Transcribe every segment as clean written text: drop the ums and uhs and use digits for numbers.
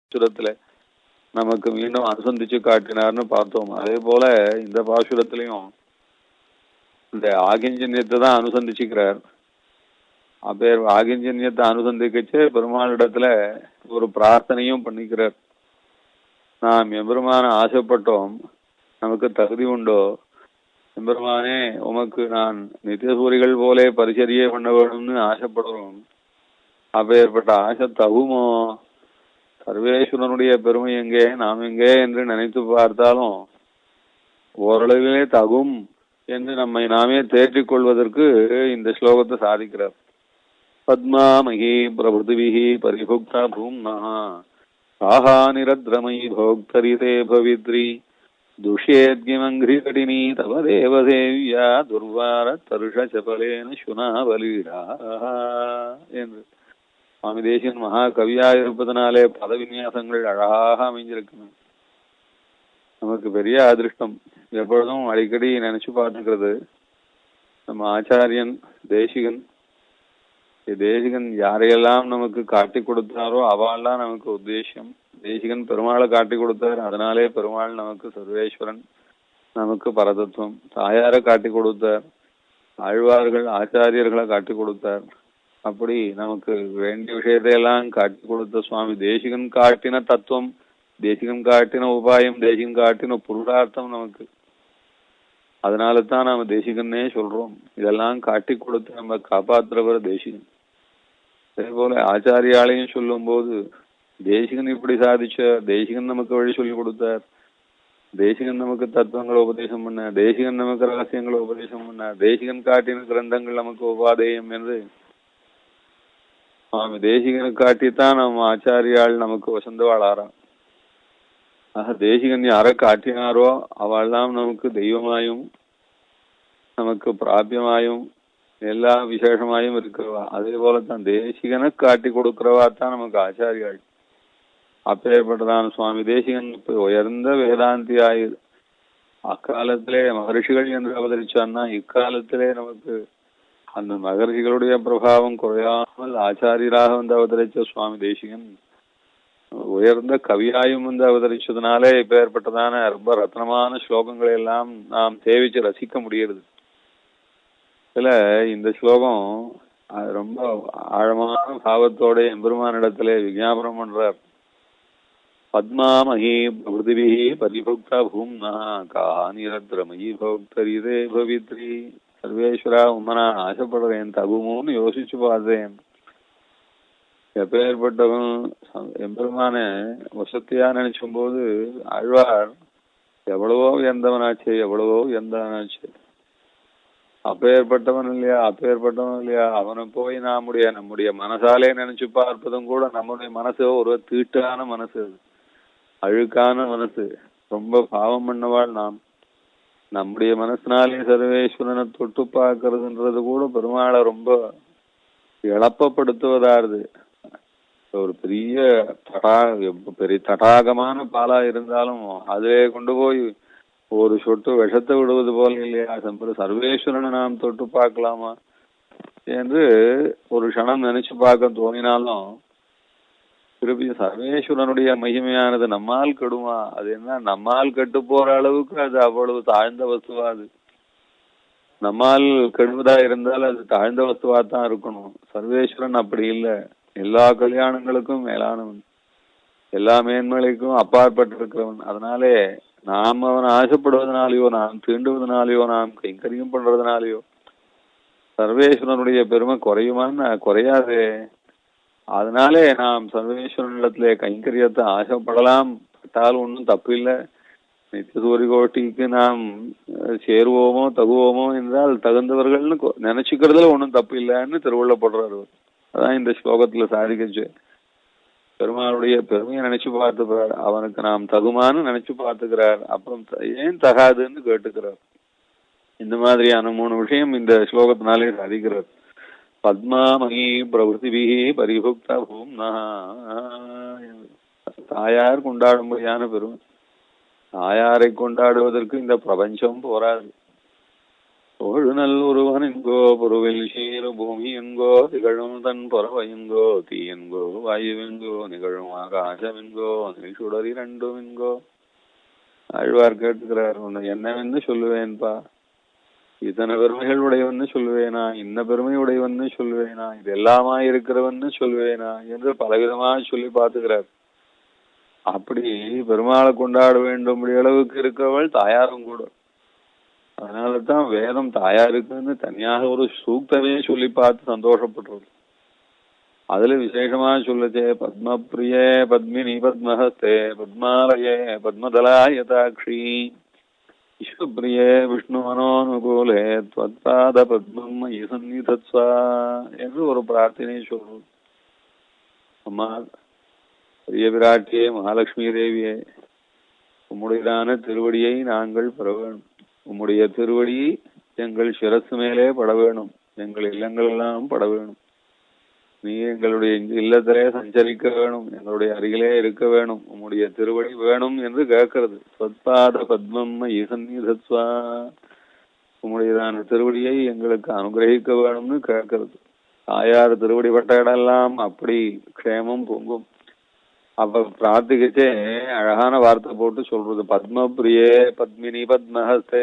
பாசுரத்துல நமக்கு மீண்டும் அனுசந்திச்சு காட்டினார்னு பார்த்தோம். அதே போல இந்த பாசுரத்திலையும் இந்த ஆகிஞ்சன்யத்தை தான் அனுசந்திச்சுக்கிறார். அப்பேர் ஆகிஞ்சன்யத்தை அனுசந்திக்கச்சு பெருமாளிடத்துல ஒரு பிரார்த்தனையும் பண்ணிக்கிறார். நாம் எம்பெருமான ஆசைப்பட்டோம், நமக்கு தகுதி உண்டோ? எம்பெருமானே உமக்கு நான் நித்தியசூரிகள் போலே பரிசரியே பண்ண வேணும்னு ஆசைப்படுறோம். அப்பேற்பட்ட ஆசை தகுமோ? சர்வேஸ்வரனுடைய பெருமை எங்கே, நாம் எங்கே என்று நினைத்து பார்த்தாலும் ஓரளவிலே தகும் என்று நம்மை நாமே தேற்றிக் கொள்வதற்கு இந்த ஸ்லோகத்தை சாதிக்கிறார். பத்மாமகி பிரபுதிபிஹி பரிபுக்தா பூம்னா சாஹா நிரத்ரமயி போக்தரிதே பவித்ரி துஷ்யேத்கிமங்கிரிகடினி தவ தேவதேவியா துர்வார தருஷ சபலேன சுனாபலீடா என்று சுவாமி தேசிகன் மகா கவியாக இருப்பதனாலே பதவிநியாசங்கள் அழகாக அமைஞ்சிருக்கணும். நமக்கு பெரிய அதிருஷ்டம். எப்பொழுதும் அடிக்கடி நினைச்சு பார்த்துக்கிறது, நம்ம ஆச்சாரியன் தேசிகன் யாரையெல்லாம் நமக்கு காட்டி கொடுத்தாரோ அவள்லாம் நமக்கு உத்தேசம். தேசிகன் பெருமாளை காட்டி கொடுத்தார், அதனாலே பெருமாள் நமக்கு சர்வேஸ்வரன், நமக்கு பரதத்துவம். தாயாரை காட்டி கொடுத்தார், ஆழ்வார்கள் ஆச்சாரியர்களை காட்டி கொடுத்தார். அப்படி நமக்கு வேண்டிய விஷயத்தையெல்லாம் காட்டி கொடுத்த சுவாமி தேசிகன் காட்டின தத்துவம், தேசிகன் காட்டின உபாயம், தேசிகன் காட்டின புருஷார்த்தம் நமக்கு. அதனால தான் நாம தேசிகன்னே சொல்றோம். இதெல்லாம் காட்டி கொடுத்து நம்ம காப்பாற்றுறவர் தேசிகன். அதே போல ஆச்சாரியாலையும் சொல்லும் போது தேசிகன் இப்படி சாதிச்ச, தேசிகன் நமக்கு வழி சொல்லி கொடுத்தார், தேசிகன் நமக்கு தத்துவங்களை உபதேசம் பண்ண, தேசிகன் நமக்கு ரகசியங்களை உபதேசம் பண்ண, தேசிகன் காட்டின கிரந்தங்கள் நமக்கு உபாதேயம் என்று சுவாமி தேசிகனை காட்டித்தான் நம்ம ஆச்சாரியால் நமக்கு வசந்தவாளாராம். ஆக தேசிகன் யாரை காட்டினாரோ அவள்லாம் நமக்கு தெய்வமாயும் நமக்கு பிராபியமாயும் எல்லா விசேஷமாயும் இருக்கிறவா. அதே போலத்தான் தேசிகனை காட்டி கொடுக்கிறவா தான் நமக்கு ஆச்சாரியாள். அப்பேற்பட்டதான் சுவாமி தேசிகன் உயர்ந்த வேதாந்தி ஆயுது. அக்காலத்திலே மகர்ஷிகள் என்று அவதரிச்சான்னா இக்காலத்திலே நமக்கு அந்த மகர்ஷிகளுடைய பிரபாவம் குறையாமல் ஆச்சாரியராக வந்து அவதரிச்ச சுவாமி தேசிகன் உயர்ந்த கவியாயும் வந்து அவதரிச்சதுனாலே இப்பேற்பட்டதான ரொம்ப ரத்னமான ஸ்லோகங்களை எல்லாம் நாம் சேவிச்சு ரசிக்க முடிகிறது. இதுல இந்த ஸ்லோகம் ரொம்ப ஆழமான பாவத்தோட எம்பெருமானிடத்திலே விஞ்ஞாபனம் பண்றார். பத்மாமகி பிரபுதிபிஹி பரிபுக்தா பூம்னா காநிரத்ரமயி போக்தரிதே பவித்ரி. சர்வேஸ்வரா உண்மை நான் ஆசைப்படுறேன், தகுமோன்னு யோசிச்சு பார்த்தேன். எப்பேற்பட்டவன் எம்பெருமான வசத்தியா நினைச்சும் போது ஆழ்வார் எவ்வளவோ எந்தவனாச்சு, எவ்வளவோ எந்தவனாச்சு, அப்பேற்பட்டவன் இல்லையா, அவனை போய் நம்முடைய மனசாலே நினைச்சு பார்ப்பதும் கூட நம்முடைய மனசு ஒரு தீட்டான மனசு, அழுக்கான மனசு, ரொம்ப பாவம் பண்ணவாள் நாம். நம்முடைய மனசினாலே சர்வேஸ்வரனை தொட்டு பார்க்கறதுன்றது கூட பெருமாளை ரொம்ப இழப்பப்படுத்துவதாருது. ஒரு பெரிய தடாகமான பாலா இருந்தாலும் அதுவே கொண்டு போய் ஒரு சொட்டு விஷத்தை விடுவது போல இல்லையா, சர்வேஸ்வரனை நாம் தொட்டு பார்க்கலாமா என்று ஒரு க்ஷணம் நினைச்சு பார்க்க தோணினாலும் திருப்பி சர்வேஸ்வரனுடைய மகிமையானது நம்மால் கெடுமா? அது என்ன, நம்மால் கெட்டு போற அளவுக்கு அது அவ்வளவு தாழ்ந்த வஸ்துவாது. நம்மால் கெடுவதா இருந்தால் அது தாழ்ந்த வஸ்துவா தான் இருக்கணும். சர்வேஸ்வரன் அப்படி இல்லை, எல்லா கல்யாணங்களுக்கும் மேலானவன், எல்லா மேன்மலைக்கும் அப்பாற்பட்டிருக்கிறவன். அதனாலே நாம் அவன் ஆசைப்படுவதனாலேயோ, நாம் தீண்டுவதனாலேயோ, நாம் கைங்கரியம் பண்றதுனாலேயோ சர்வேஸ்வரனுடைய பெருமை குறையுமான்னு குறையாதே. அதனாலே நாம் சர்வேஸ்வரனிடத்திலே கைங்கரியத்தை ஆசைப்படலாம், பட்டால் ஒன்றும் தப்பு இல்லை. நித்திய சூரிய கோஷ்டிக்கு நாம் சேருவோமோ தகுவோமோ என்றால் தகுந்தவர்கள்னு நினைச்சுக்கிறதுல ஒன்றும் தப்பு இல்லைன்னு திருவள்ளப்படுறாரு. அதான் இந்த ஸ்லோகத்துல சாதிக்கச்சு. பெருமாளுடைய பெருமையை நினைச்சு பார்த்துக்கிறார், அவனுக்கு நாம் தகுமானு நினைச்சு பார்த்துக்கிறார், அப்புறம் ஏன் தகாதுன்னு கேட்டுக்கிறார். இந்த மாதிரியான 3 விஷயம் இந்த ஸ்லோகத்தினாலே சாதிக்கிறார். பத்மாமகி பிரபுதிபிஹி பரிபுக்தா பூம்னா. தாயார் கொண்டாடும்படியான பெருமை. தாயாரை கொண்டாடுவதற்கு இந்த பிரபஞ்சம் போராது. ஒரு நல் ஒருவன் என்கோ பொருவில் சீரு பூமி என்கோ திகழும் தன் பொறவை என்கோ தீ என்கோ வாயுவென்கோ நிகழும் ஆகாசம் என்கோ நிகழ்சுடர் இரண்டும் என்கோ. ஆழ்வார் கேட்டுக்கிறார், உன்னை என்னவென்று சொல்லுவேன்பா, இத்தனை பெருமைகள் உடையவன்னு சொல்லுவேனா, இன்ன பெருமை உடையவன்னு சொல்லுவேனா, இது எல்லாமா இருக்கிறவன்னு சொல்லுவேனா என்று பலவிதமா சொல்லி பார்த்துக்கிறார். அப்படி பெருமாளை கொண்டாட வேண்டும் அளவுக்கு இருக்கிறவள் தாயாரும் கூட. அதனாலதான் வேதம் தாயாருக்குன்னு தனியாக ஒரு சூக்தமே சொல்லி பார்த்து சந்தோஷப்படுறது. அதுல விசேஷமா சொல்லச்சே, பத்மப்ரியே பத்மினி பத்மஹஸ்தே பத்மாலயே பத்மதலாயதாட்சி விஸ்வப்ரியே விஷ்ணு மனோனுகூலே த்வத்பாத பத்மம் மயி சந்நிதத்வா என்று ஒரு பிரார்த்தனை சொல்றது. அம்மா பிரிய பிராட்டியே மகாலட்சுமி தேவியே, உம்முடையதான திருவடியை நாங்கள் பெற வேணும். உம்முடைய திருவடி எங்கள் சிரசு மேலே பட வேணும், எங்கள் இல்லங்கள் எல்லாம் பட வேணும். நீ எங்களுடைய இல்லத்திலே சஞ்சரிக்க வேணும், எங்களுடைய அருகிலே இருக்க வேணும், உம்முடைய திருவடி வேணும் என்று கேட்கிறது. சத்பாத பத்மம் ஈசன்னிதத்வா, உம்முடையதான திருவடியை எங்களுக்கு அனுகிரகிக்க வேணும்னு கேட்கிறது. தாயார் திருவடி பட்ட இடமெல்லாம் அப்படி க்ஷேமம் பொங்கும். அப்ப பிரார்த்திக்கச்சே அழகான வார்த்தை போட்டு சொல்றது, பத்மப்ரியே பத்மினி பத்மஹஸ்தே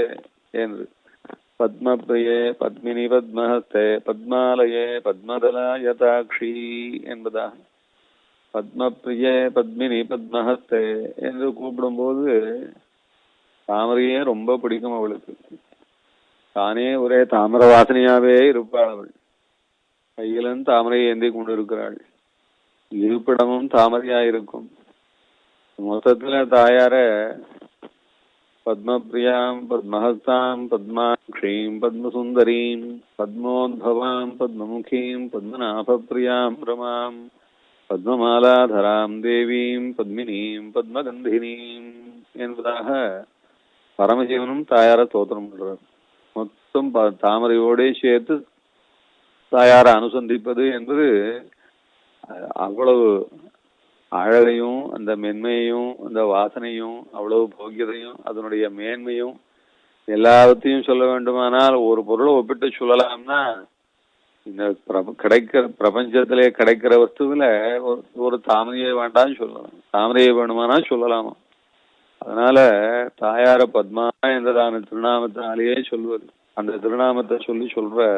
என்று. பத்மப்ரியே பத்மினி பத்மஹஸ்தே பத்மாலயே பத்மதலாயதாட்சி என்பதாக. பத்மப்ரியே பத்மினி பத்மஹஸ்தே என்று கூப்பிடும்போது தாமரையே ரொம்ப பிடிக்கும் அவளுக்கு. தானே ஒரே தாமர வாசனையாவே இருப்பாள் அவள். கையிலும் தாமரையை ஏந்தி கொண்டிருக்கிறாள், இருப்பிடமும் தாமரையாயிருக்கும். மொத்தத்துல தாயார பத்மப்ரியாம் பத்மஹஸ்தாம் பத்மாக்ஷீம் பத்மசுந்தரீம் பத்மோத்பவாம் பத்மமுகீம் பத்மநாபப்ரியாம் ரமாம் பத்மமாலாதராம் தேவீம் பத்மினீம் பத்மகந்தினீம் என்பதாக பரமசிவனும் தாயார ஸ்தோத்திரம் பண்றார். மொத்தம் தாமரையோடே சேர்த்து தாயார அனுசந்திப்பது என்பது அவ்வளவு அழகையும் அந்த மென்மையையும் அந்த வாசனையும் அவ்வளவு போக்கியதையும் அதனுடைய மேன்மையும் எல்லாத்தையும் சொல்ல வேண்டுமானால் ஒரு பொருளை ஒப்பிட்டு சொல்லலாம்னா, இந்த கிடைக்கிற பிரபஞ்சத்திலே கிடைக்கிற வஸ்துவில ஒரு தாமரையை வேண்டாம்னு சொல்லலாம், தாமரையை வேணுமானா சொல்லலாமா. அதனால தாயார பத்மா என்றதான திருநாமத்தினாலேயே சொல்வது. அந்த திருநாமத்தை சொல்லி சொல்ற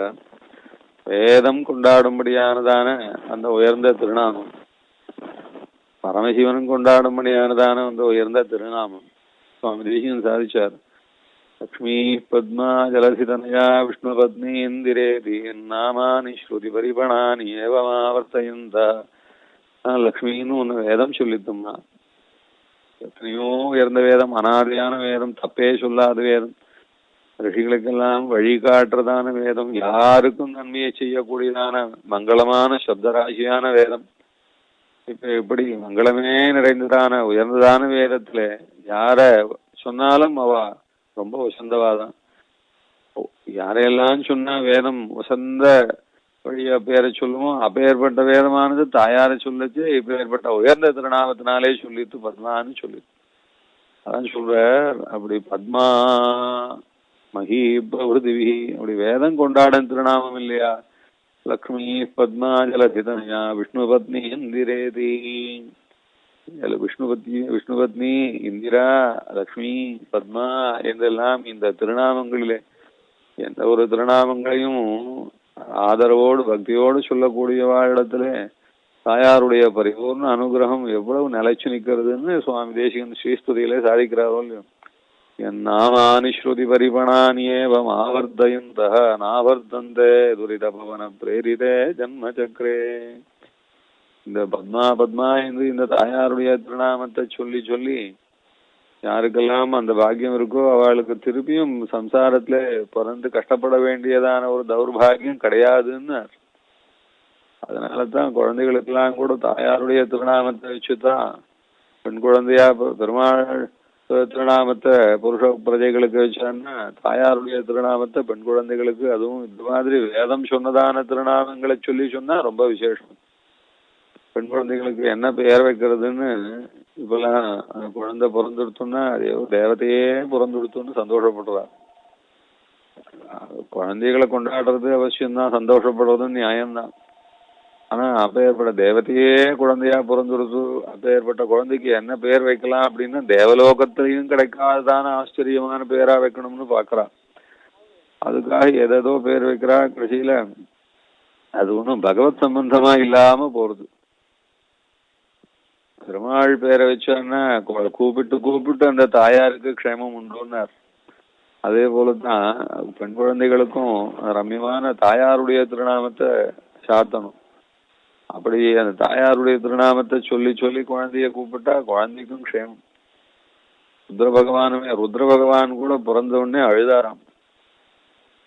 வேதம் கொண்டாடும்படியானதான அந்த உயர்ந்த திருநாமம், பரமசிவனும் கொண்டாடும்படியானதான அந்த உயர்ந்த திருநாமம் சுவாமி தேசிகன் சாதிச்சார். லக்ஷ்மி பத்மா ஜலசிதனயா விஷ்ணு பத்னி இந்திரேதி நாமானி ஸ்ருதி பரிபணானி ஏவமாவர்த்தயந்தா. லக்ஷ்மின்னு ஒண்ணு வேதம் சொல்லித்தோம்னா, எத்தனையோ உயர்ந்த வேதம், அனாதையான வேதம், தப்பே சொல்லாத வேதம், ரிஷிகளுக்கெல்லாம் வழிகாட்டுறதான வேதம், யாருக்கும் நன்மையை செய்யக்கூடியதான மங்களமான சப்தராசியான வேதம். இப்ப எப்படி மங்களமே நிறைந்ததான உயர்ந்ததான வேதத்துல யார சொன்னாலும் அவ ரொம்ப வசந்தவாதான். யாரையெல்லாம் சொன்னா வேதம் வசந்த வழிய பேரை சொல்லுவோம், அப்பேற்பட்ட வேதமானது தாயார சொல்லச்சு இப்பேற்பட்ட உயர்ந்த திருநாமத்தினாலே சொல்லிட்டு பத்மான்னு சொல்லிட்டு. அதான் சொல்ற, அப்படி பத்மா மகி பிரபிருதிவி, அப்படி வேதம் கொண்டாடும் திருநாமம் இல்லையா. லக்ஷ்மி பத்மா ஜலசிதனயா விஷ்ணு பத்னி இந்திரேதி. விஷ்ணு பத்னி இந்திரா லக்ஷ்மி பத்மா என்றெல்லாம் இந்த திருநாமங்களிலே எந்த ஒரு திருநாமங்களையும் ஆதரவோடு பக்தியோடு சொல்லக்கூடியவாழிடத்துல தாயாருடைய பரிபூர்ண அனுகிரகம் எவ்வளவு நிலைச்சு நிற்கிறதுன்னு சுவாமி தேசிகன் ஸ்ரீஸ்துதியிலே சாதிக்கிறாரோ இல்லையோ. என் நாமானி ஸ்ருதி பரிபணானியேவம் ஆவர்த்தயந்தः நாவர்த்தந்தே துரிதபவன பிரேரிதே ஜன்ம சக்கரே. இந்த பத்மா பத்மா என்று இந்த தாயாருடைய திருநாமத்தை சொல்லி சொல்லி யாருக்கெல்லாம் அந்த பாக்கியம் இருக்கோ அவளுக்கு திருப்பியும் சம்சாரத்துல பிறந்து கஷ்டப்பட வேண்டியதான ஒரு தௌர்பாகியம் கிடையாதுன்னு. அதனாலதான் குழந்தைகளுக்கெல்லாம் கூட தாயாருடைய திருநாமத்தை வச்சுதான், பெண் குழந்தையா பெருமாள் திருநாமத்தை புருஷ பிரஜைகளுக்கு வச்சான்னா தாயாருடைய திருநாமத்தை பெண் குழந்தைகளுக்கு, அதுவும் இந்த மாதிரி வேதம் சொன்னதான திருநாமங்களை சொல்லி சொன்னா ரொம்ப விசேஷம். பெண் குழந்தைகளுக்கு என்ன பெயர் வைக்கிறதுன்னு இப்பெல்லாம் குழந்தை பிறந்துடுத்தோம்னா அதே தேவதையே பிறந்துடுத்தோன்னு சந்தோஷப்படுறா. குழந்தைகளை கொண்டாடுறது அவசியம்தான், சந்தோஷப்படுறதும் நியாயம்தான். ஆனா அப்பேற்பட்ட தேவதையே குழந்தையா பிறந்துருது, அப்பேற்பட்ட குழந்தைக்கு என்ன பேர் வைக்கலாம் அப்படின்னா தேவலோகத்திலையும் கிடைக்காததான ஆச்சரியமான பேரா வைக்கணும்னு பாக்குறா. அதுக்காக ஏதேதோ பேர் வைக்கிறா. கடைசியில அது ஒன்றும் பகவத் சம்பந்தமா இல்லாம போறது. பெருமாள் பேரை வச்சான்னா கூப்பிட்டு கூப்பிட்டு அந்த தாயாருக்கு க்ஷேமம் உண்டுன்னார். அதே போலதான் பெண் குழந்தைகளுக்கும் ரம்யமான தாயாருடைய திருநாமத்தை சாத்தணும். அப்படி அந்த தாயாருடைய திருநாமத்தை சொல்லி சொல்லி குழந்தைய கூப்பிட்டா குழந்தைக்கும் க்ஷேமம். ருத்ர பகவான் கூட பிறந்த உடனே அழுதாராம்.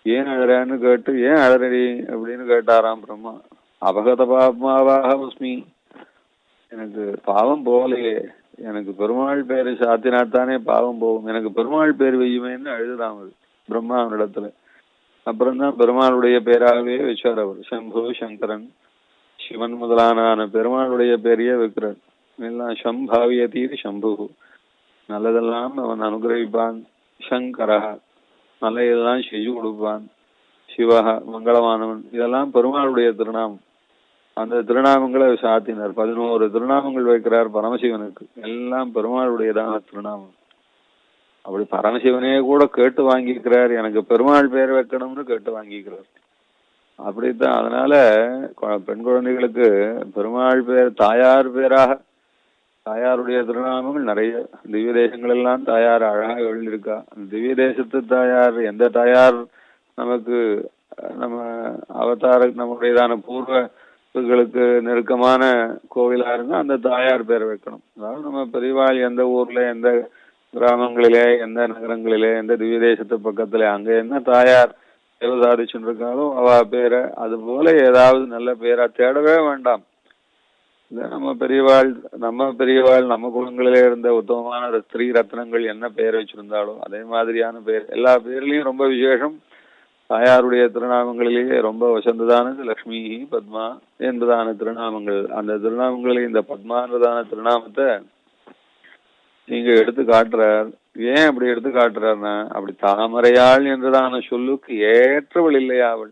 ஏன் அழறான்னு கேட்டு, ஏன் அழறடி அப்படின்னு கேட்டாராம் பிரம்மா. அபகத பாப்மாவாக உஸ்மி, எனக்கு பாவம் போகலையே, எனக்கு பெருமாள் பேரு சாத்தினாத்தானே பாவம் போகும், எனக்கு பெருமாள் பேர் வையுமேன்னு அழுதுதான் அது பிரம்மா அவனிடத்துல. அப்புறம்தான் பெருமாளுடைய பேராகவே வச்சார் அவர். சம்பு சங்கரன் சிவன் முதலான பெருமாளுடைய பேரையே வைக்கிறார். எல்லாம் சம்பாவியதீர் சம்பு, நல்லதெல்லாம் அவன் அனுகிரகிப்பான். சங்கரா, நல்ல இதெல்லாம் செஞ்சு கொடுப்பான். சிவக, மங்களமானவன், இதெல்லாம் பெருமாளுடைய திருநாமம். அந்த திருநாமங்களை சாத்தினார். 11 திருநாமங்கள் வைக்கிறார் பரமசிவனுக்கு. எல்லாம் பெருமாளுடையதான திருநாமம். அப்படி பரமசிவனே கூட கேட்டு வாங்கிக்கிறார், எனக்கு பெருமாள் பேர் வைக்கணும்னு கேட்டு வாங்கிக்கிறார். அப்படித்தான். அதனால பெண் குழந்தைகளுக்கு பெருமாள் பேர் தாயார் பேராக, தாயாருடைய திருநாமங்கள் நிறைய. திவ்ய தேசங்கள் எல்லாம் தாயார் அழகாக எழுதியிருக்கா. திவ்ய தேசத்து தாயார் எந்த தாயார் நமக்கு நம்ம அவதார நம்முடையதான பூர்வங்களுக்கு நெருக்கமான கோவிலா இருந்தா அந்த தாயார் பேர் வைக்கணும். அதாவது நம்ம பெரியவாள் எந்த ஊர்ல, எந்த கிராமங்களிலே, எந்த நகரங்களிலே, எந்த திவ்ய தேசத்து பக்கத்துல அங்க என்ன தாயார் சாதிச்சுட்டு இருக்காளோ அவ பேரை அது போல ஏதாவது நல்ல பேரா தேடவே வேண்டாம். நம்ம பெரியவாள் நம்ம குலங்களிலே இருந்த உத்தமமான ஸ்திரீ ரத்னங்கள் என்ன பெயர் வச்சிருந்தாலோ அதே மாதிரியான பேர். எல்லா பேர்லயும் ரொம்ப விசேஷம். தாயாருடைய திருநாமங்களிலேயே ரொம்ப வசந்ததானது லக்ஷ்மி பத்மா என்பதான திருநாமங்கள். அந்த திருநாமங்களில் இந்த பத்மான்றதான திருநாமத்தை நீங்க எடுத்து காட்டுறார். ஏன் அப்படி எடுத்து காட்டுறாருன்னா, அப்படி தாமரையாள் என்றதான சொல்லுக்கு ஏற்றவள் இல்லையா அவள்.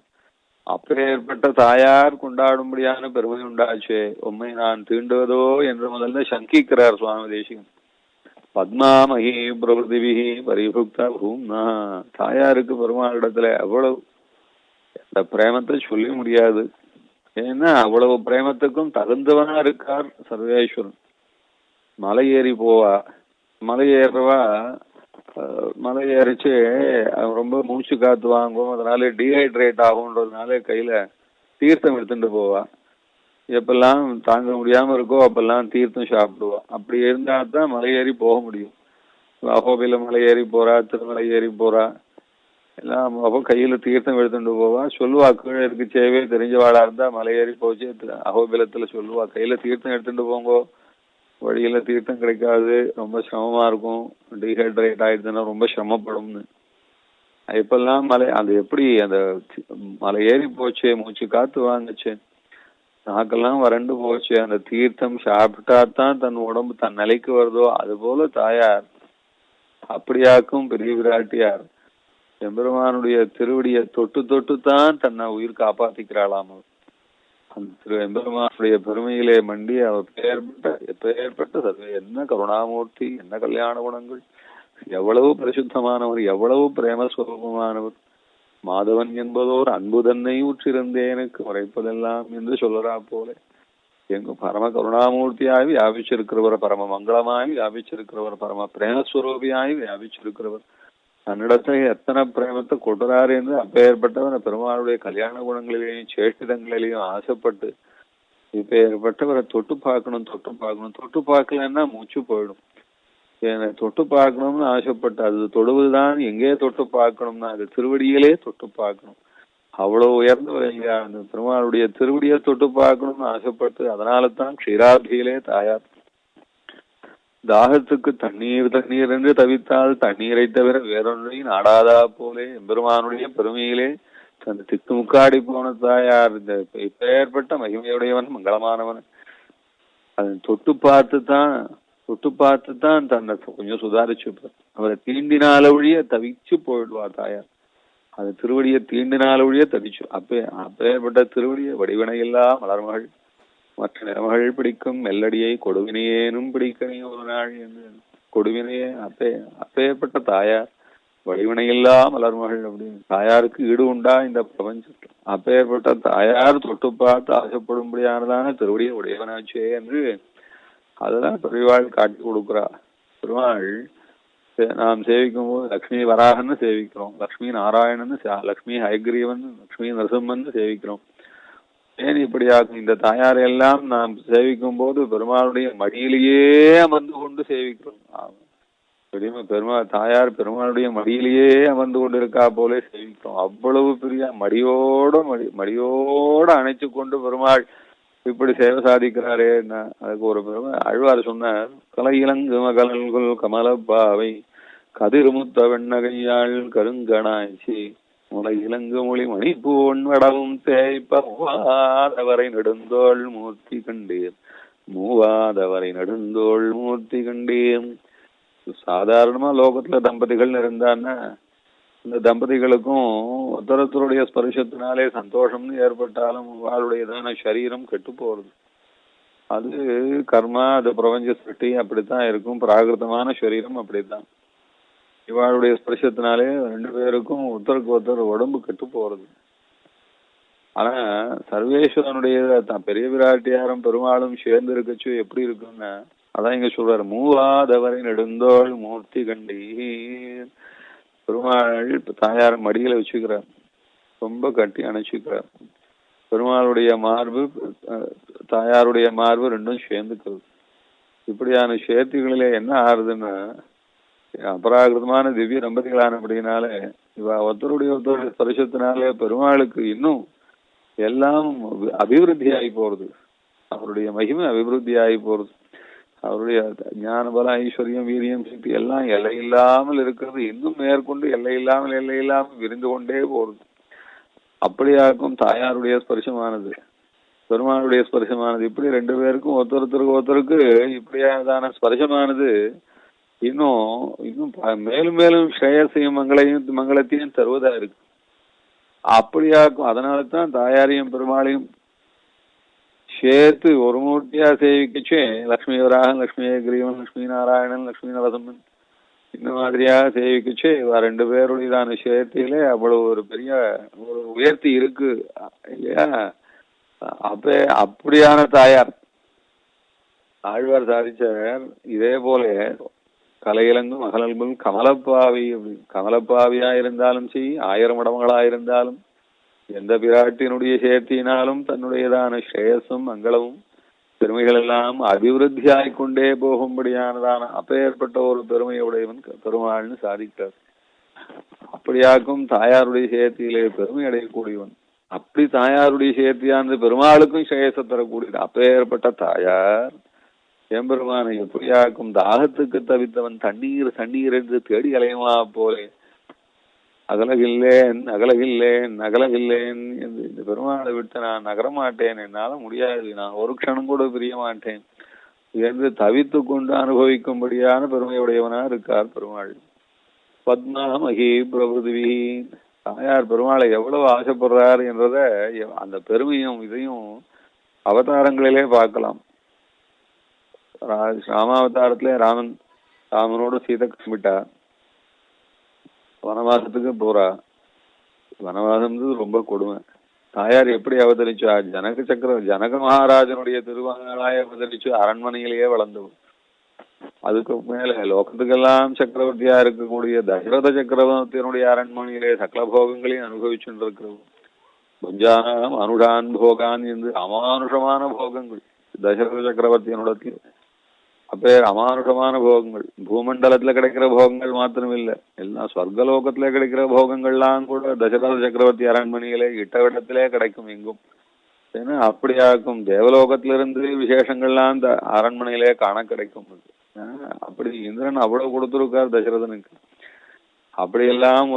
அப்பேற்பட்ட தாயார் கொண்டாடும்படியான பெருமை உண்டாச்சே, உம்மை நான் தீண்டுவதோ என்று முதல்ல சங்கிக்கிறார் சுவாமி தேசிகன். பத்மாமகி பிரகிருதிபிகி பரிபுக்தா பூம்னா, தாயாருக்கு பெருமாளிடத்துல அவ்வளவு அந்த பிரேமத்தை சொல்லி முடியாது. ஏன்னா அவ்வளவு பிரேமத்துக்கும் தகுந்தவனா இருக்கார் சர்வேஸ்வரன். மலை ஏறி போவா, மலை ஏறுவா, மலை ஏறிச்சு ரொம்ப மூச்சு காத்து வாங்கும், அதனால டீஹைட்ரேட் ஆகும்ன்றதுனால கையில தீர்த்தம் எடுத்துட்டு போவா. எப்பெல்லாம் தாங்க முடியாம இருக்கோ அப்பெல்லாம் தீர்த்தம் சாப்பிடுவா. அப்படி இருந்தா தான் மலை ஏறி போக முடியும். அகோபில மலை ஏறி போறா, திருமலை ஏறி போறா, எல்லாம் அப்போ கையில தீர்த்தம் எடுத்துட்டு போவா. சொல்லுவா, கீழே இருக்கு சேவே தெரிஞ்சவாளா இருந்தா மலை ஏறி போச்சு அகோபிலத்துல சொல்லுவா, கையில தீர்த்தம் எடுத்துட்டு போங்கோ, வழியில தீர்த்தம் கிடைக்காது, ரொம்ப சிரமமா இருக்கும், டீஹைட்ரேட் ஆயிடுச்சுன்னா ரொம்ப சிரமப்படும்னு. இப்பெல்லாம் மலை அது எப்படி அந்த மலை ஏறி போச்சே, மூச்சு காத்து வாங்குச்சு, நாக்கெல்லாம் வறண்டு போச்சு, அந்த தீர்த்தம் சாப்பிட்டாதான் தன் உடம்பு தன் நிலைக்கு வருதோ அது போல தாயார் அப்படியாக்கும் பெரிய விராட்டியார் எம்பெருமானுடைய திருவடியை தொட்டு தொட்டு தான் தன்னை உயிர் காப்பாத்திக்கிறாளாம். அந்த எம்பெருமானுடைய பெருமையிலே மண்டி அவர் பெயர்பட்ட சர்வே என்ன கருணாமூர்த்தி, என்ன கல்யாண குணங்கள், எவ்வளவு பரிசுத்தமானவர், எவ்வளவு பிரேமஸ்வரூபமானவர். மாதவன் என்பதோர் அன்பு தன்னை ஊற்றிருந்தேனுக்கு உரைப்பதெல்லாம் என்று சொல்லறா போல எங்க பரம கருணாமூர்த்தியாய் வியாபிச்சிருக்கிறவர், பரம மங்களமாய் வியாபிச்சிருக்கிறவர், பரம பிரேமஸ்வரூபியாய் வியாபிச்சிருக்கிறவர். தன்னிடத்தை எத்தனை பிரேமத்தை கொட்டுறாரு என்று அப்பேற்பட்டவர் பெருமாளுடைய கல்யாண குணங்களிலேயும் சேஷ்டிதங்களிலேயும் ஆசைப்பட்டு இப்ப ஏற்பட்டவரை தொட்டு பார்க்கணும், தொட்டு பார்க்கணும், தொட்டு பார்க்கலன்னா மூச்சு போயிடும். தொட்டு பார்க்கணும்னு ஆசைப்பட்டு அது தொடுவதுதான் எங்கே தொட்டு பார்க்கணும்னா அது திருவடியிலே தொட்டு பார்க்கணும். அவ்வளவு உயர்ந்தவர் இல்லையா அந்த பெருமாளுடைய திருவடியை தொட்டு பார்க்கணும்னு ஆசைப்பட்டு அதனால தான் க்ஷீராபியிலே தாயார் தாகத்துக்கு தண்ணீர் என்று தவித்தால் தண்ணீரை தவிர வேறொன்றையும் நாடாதா போலே எம்பெருமானுடைய பெருமையிலே தன் திக்கு முக்காடி போன தாயார் இந்த பெயர்பட்ட மகிமையுடையவன் மங்களமானவன். அதை தொட்டு பார்த்து தான் தன்னை கொஞ்சம் சுதாரிச்சுப்பார். அவரை தீண்டினால வழிய தவிச்சு போயிடுவா தாயார். அது திருவடியை தீண்டினால் ஒழிய தடிச்சு அப்பேற்பட்ட திருவடியை வடிவினையில்லா மலர்மகள் மற்ற நிறமகள் பிடிக்கும் மெல்லடியை கொடுவினையேனும் பிடிக்க நீ ஒரு நாள் என்று கொடுவினையே அப்பேற்பட்ட தாயார் வடிவினையில்லா மலர்மகள் அப்படின்னு தாயாருக்கு ஈடு உண்டா இந்த பிரபஞ்சத்தில்? அப்பேற்பட்ட தாயார் தொட்டு பார்த்து ஆசைப்படும்படியானதான திருவடியை உடையவனாச்சே என்று அதெல்லாம் பெரியவாள் காட்டி கொடுக்குறா. பெருமாள் நாம் சேவிக்கும் போது லக்ஷ்மி வராகன்னு சேவிக்கிறோம், லக்ஷ்மி நாராயணன்னு, லக்ஷ்மி ஹயக்ரீவன், லக்ஷ்மி நரசிம்மன் சேவிக்கிறோம். ஏன் இப்படியாகும்? இந்த தாயாரை எல்லாம் நாம் சேவிக்கும் போது பெருமாளுடைய மடியிலேயே அமர்ந்து கொண்டு சேவிக்கிறோம். தாயார் பெருமாளுடைய மடியிலேயே அமர்ந்து கொண்டு இருக்கா போலே சேவிக்கிறோம். அவ்வளவு பெரிய மடியோட அணைச்சு கொண்டு பெருமாள் இப்படி சேவை சாதிக்கிறாரே. அதுக்கு ஒரு பெருமை அழ்வார் சொன்னார், கலையிலங்கு மகள்குள் கமலப்பாவை கதிர்முத்த வெண்ணகையாள் கருங்கணாய்ச்சி முளை இலங்கு மொழி மணிப்பூன் வடவும் தேய்ப்பவாதவரை நெடுந்தோள் மூர்த்தி கண்டீர், மூவாதவரை நெடுந்தோள் மூர்த்தி கண்டீர். சாதாரணமா லோகத்துல தம்பதிகள் இருந்தான்னா இந்த தம்பதிகளுக்கும் ஒருத்தருடைய ஸ்பர்சத்தினாலே சந்தோஷம்னு ஏற்பட்டாலும் அவளுடையதான சரீரம் கெட்டு போறது. அது கர்மா, அது பிரபஞ்ச சிருஷ்டி, அப்படித்தான் இருக்கும். பிராகிருதமான சரீரம் அப்படித்தான். இவாளுடைய ஸ்பர்சத்தினாலே ரெண்டு பேருக்கும் ஒருத்தருக்கு ஒருத்தர் உடம்பு கெட்டு போறது. ஆனா சர்வேஸ்வரனுடைய பெரிய விராட்டியாரும் பெருமாளும் சேர்ந்து இருக்கச்சு எப்படி இருக்குன்னா அதான் இங்க சொல்றாரு, மூவாதவரை நெடுந்தோள் மூர்த்தி கண்டீர். பெருமாள் தாயார் மடியில வச்சுக்கிறார், ரொம்ப கட்டி அணைச்சுக்கிறார். பெருமாளுடைய மார்பு தாயாருடைய மார்பு ரெண்டும் சேர்ந்துக்கிறது. இப்படியான சேர்த்திகளிலே என்ன ஆறுதுன்னா அபராகிருதமான திவ்ய தம்பதிகளானபடினால இவ ஒருத்தருடைய ஸ்பரிசத்தினாலே பெருமாளுக்கு இன்னும் எல்லாம் அபிவிருத்தி ஆகி போறது. அவருடைய மகிமை அபிவிருத்தி ஆகி போறது. அவருடைய ஞான பல ஐஸ்வர்யம் வீரியம் சக்தி எல்லாம் எல்லை இல்லாமல் இருக்கிறது. இன்னும் மேற்கொண்டு எல்லை இல்லாமல் விரிந்து கொண்டே போறது. அப்படியாக்கும் தாயாருடைய ஸ்பர்சமானது, பெருமாளுடைய ஸ்பர்சமானது. இப்படி ரெண்டு பேருக்கும் ஒருத்தருக்கு இப்படியானதான ஸ்பர்சமானது இன்னும் மேலும் மேலும் ஸ்ரேயசையும் மங்களத்தையும் தருவதா இருக்கு. அப்படியாக்கும். அதனால தான் தாயாரையும் பெருமாளையும் சேர்த்து ஒரு மூர்த்தியா சேவிக்கச்சே லக்ஷ்மி வராகன், லக்ஷ்மி கிரீவன், லக்ஷ்மி நாராயணன், லக்ஷ்மி நரசிம்மன் இந்த மாதிரியாக சேவிக்கச்சே ரெண்டு பேருடையதான சேர்த்தியிலே அவ்வளவு ஒரு பெரிய ஒரு உயர்த்தி இருக்கு இல்லையா? அப்படியான தாயார் ஆழ்வார் சாதிச்சார். இதே போல கலையிலங்கும் மகளல்பும் கமலப்பாவி, கமலப்பாவியா இருந்தாலும் சரி, 1000 மடமங்களா இருந்தாலும் எந்த பிராட்டியினுடைய சேர்த்தியினாலும் தன்னுடையதான ஸ்ரேயஸும் மங்களமும் பெருமைகள் எல்லாம் அபிவிருத்தி ஆகிக்கொண்டே போகும்படியானதான அப்பேற்பட்ட ஒரு பெருமையுடையவன் பெருமாள்னு சாதிக்கிறார். அப்படியாக்கும் தாயாருடைய சேர்த்தியிலே பெருமை அடையக்கூடியவன். அப்படி தாயாருடைய சேர்த்தியானது பெருமாளுக்கும் ஸ்ரேயஸை தரக்கூடியது. அப்பேற்பட்ட தாயார் எம்பெருமானை எப்படியாக்கும் தாகத்துக்கு தவித்தவன் தண்ணீர் என்று தேடி அலையுமா போலே அகலகில்லேன் என்று இந்த பெருமாளை விட்டு நான் நகரமாட்டேன், என்னால முடியாது, நான் ஒரு க்ஷணம் கூட பிரிய மாட்டேன் என்று தவித்து கொண்டு அனுபவிக்கும்படியான பெருமையுடையவனா இருக்கார் பெருமாள். பத்மா மகி பிரபுதிவி. தாயார் பெருமாளை எவ்வளவு ஆசைப்படுறார் என்றத அந்த பெருமையும் இதையும் அவதாரங்களிலே பார்க்கலாம். ராமாவதாரத்திலே ராமனோடு சீதை கிளம்பிட்டா, வனவாசத்துக்கு போறா. வனவாசம் ரொம்ப கொடுமை. தாயார் எப்படி அவதரிச்சா? ஜனக மகாராஜனுடைய திருமகளாய் அவதரிச்சு அரண்மனையிலேயே வளர்ந்தவர். அதுக்கு மேல லோகத்துக்கெல்லாம் சக்கரவர்த்தியா இருக்கக்கூடிய தசரத சக்கரவர்த்தியினுடைய அரண்மனையிலே சகல போகங்களையும் அனுபவிச்சுட்டு இருக்கிறவர். புஞ்சானம் அனுடான் போகான் என்று அமானுஷமான போகங்கள் தசரத சக்கரவர்த்தியினுடைய அமானுஷமான போகங்கள். பூமண்டலத்துல கிடைக்கிற போகங்கள் மாத்திரம் இல்ல, எல்லாம் சொர்க்கலோகத்துல கிடைக்கிற போகங்கள்லாம் கூட தசரத சக்கரவர்த்தி அரண்மனையிலே இட்டவிடத்திலே கிடைக்கும் எங்கும். ஏன்னா அப்படியாக்கும். தேவலோகத்திலிருந்து விசேஷங்கள்லாம் இந்த அரண்மனையிலே காண கிடைக்கும். அப்படி இந்திரன் அவ்வளவு கொடுத்துருக்கார் தசரதனுக்கு. அப்படியெல்லாம்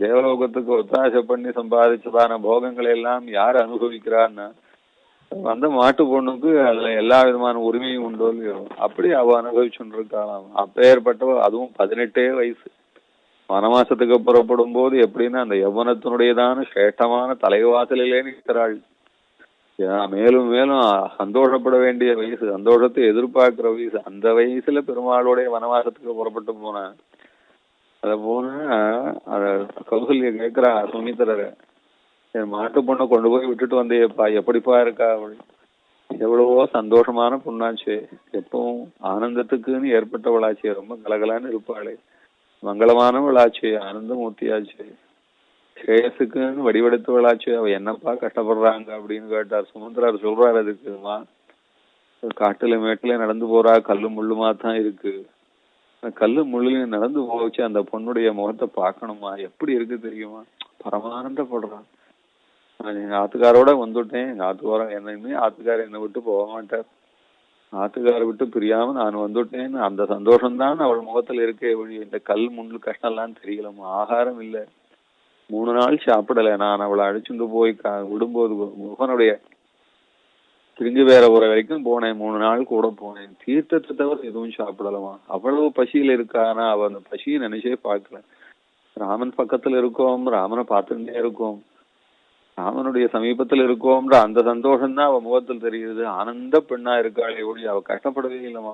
தேவலோகத்துக்கு ஒத்தாசை பண்ணி சம்பாதிச்சதான போகங்களை எல்லாம் யார் அனுபவிக்கிறான்னா வந்த மாட்டு பொண்ணுக்கு அதுல எல்லா விதமான உரிமையும் உண்டோ இல்லையோ அப்படி அவ அனுபவிச்சுட்டு இருக்காளாம். அப்பேற்பட்டவ, அதுவும் 18 வயசு. வனவாசத்துக்கு புறப்படும் போது எப்படின்னா அந்த யௌவனத்தினுடையதான சிரேஷ்டமான தலைவாசலிலே நிற்கிறாள். மேலும் மேலும் சந்தோஷப்பட வேண்டிய வயசு, சந்தோஷத்தை எதிர்பார்க்கிற வயசு. அந்த வயசுல பெருமாளுடைய வனவாசத்துக்கு புறப்பட்டு போன அத போன அத கௌசல்ய கேட்கிறா சுமித்திரரை, என் மாட்டு பொண்ணை கொண்டு போய் விட்டுட்டு வந்தேப்பா, எப்படிப்பா இருக்கா? எவ்வளவோ சந்தோஷமான பொண்ணாச்சு, எப்பவும் ஆனந்தத்துக்குன்னு ஏற்பட்டவளாச்சு, ரொம்ப கலகலான்னு இருப்பாளே, மங்களமானவளாச்சு, ஆனந்தமூர்த்தியாச்சு, ஸ்ரேயஸுக்குன்னு வடிவெடுத்தவளாச்சு, அவ என்னப்பா கஷ்டப்படுறாங்க அப்படின்னு கேட்டார். சுமந்திரார் சொல்றாரு, அதுக்குமா காட்டுல மேட்டுல நடந்து போறா, கல்லு முள்ளுமா தான் இருக்கு, கல்லு முள்ளுலையும் நடந்து போச்சு, அந்த பொண்ணுடைய முகத்தை பார்க்கணுமா, எப்படி இருக்கு தெரியுமா, பரமானந்தப்படுறான். எங்க ஆத்துக்காரோட வந்துட்டேன், எங்க ஆத்துக்காரம் என்னையுமே ஆத்துக்கார என்னை விட்டு போக மாட்டார், ஆத்துக்காரை விட்டு பிரியாம நான் வந்துட்டேன்னு அந்த சந்தோஷம்தான் அவள் முகத்துல இருக்கே ஒழி, இந்த கல் முள்ளு கஷ்டம்லாம் தெரியலம்மா. ஆகாரம் இல்லை, 3 நாள் சாப்பிடல. நான் அவளை அழைச்சுட்டு போய் விடும்போது முகனுடைய திரும்பி வேற ஒரு வரைக்கும் போனேன், 3 நாள் கூட போனேன், தீர்த்தத்தை தவிர எதுவும் சாப்பிடலமா. அவ்வளவு பசியில இருக்கானா, அவ அந்த பசியை நினைச்சே பார்க்கல. ராமன் பக்கத்துல இருக்கோம், ராமனை பார்த்துட்டே இருக்கோம், ராமனுடைய சமீபத்துல இருக்கோம்ன்ற அந்த சந்தோஷம் தான் அவ முகத்தில் தெரியுது. ஆனந்த பெண்ணா இருக்காளே ஒழி, அவ கஷ்டப்படவே இல்லைமா.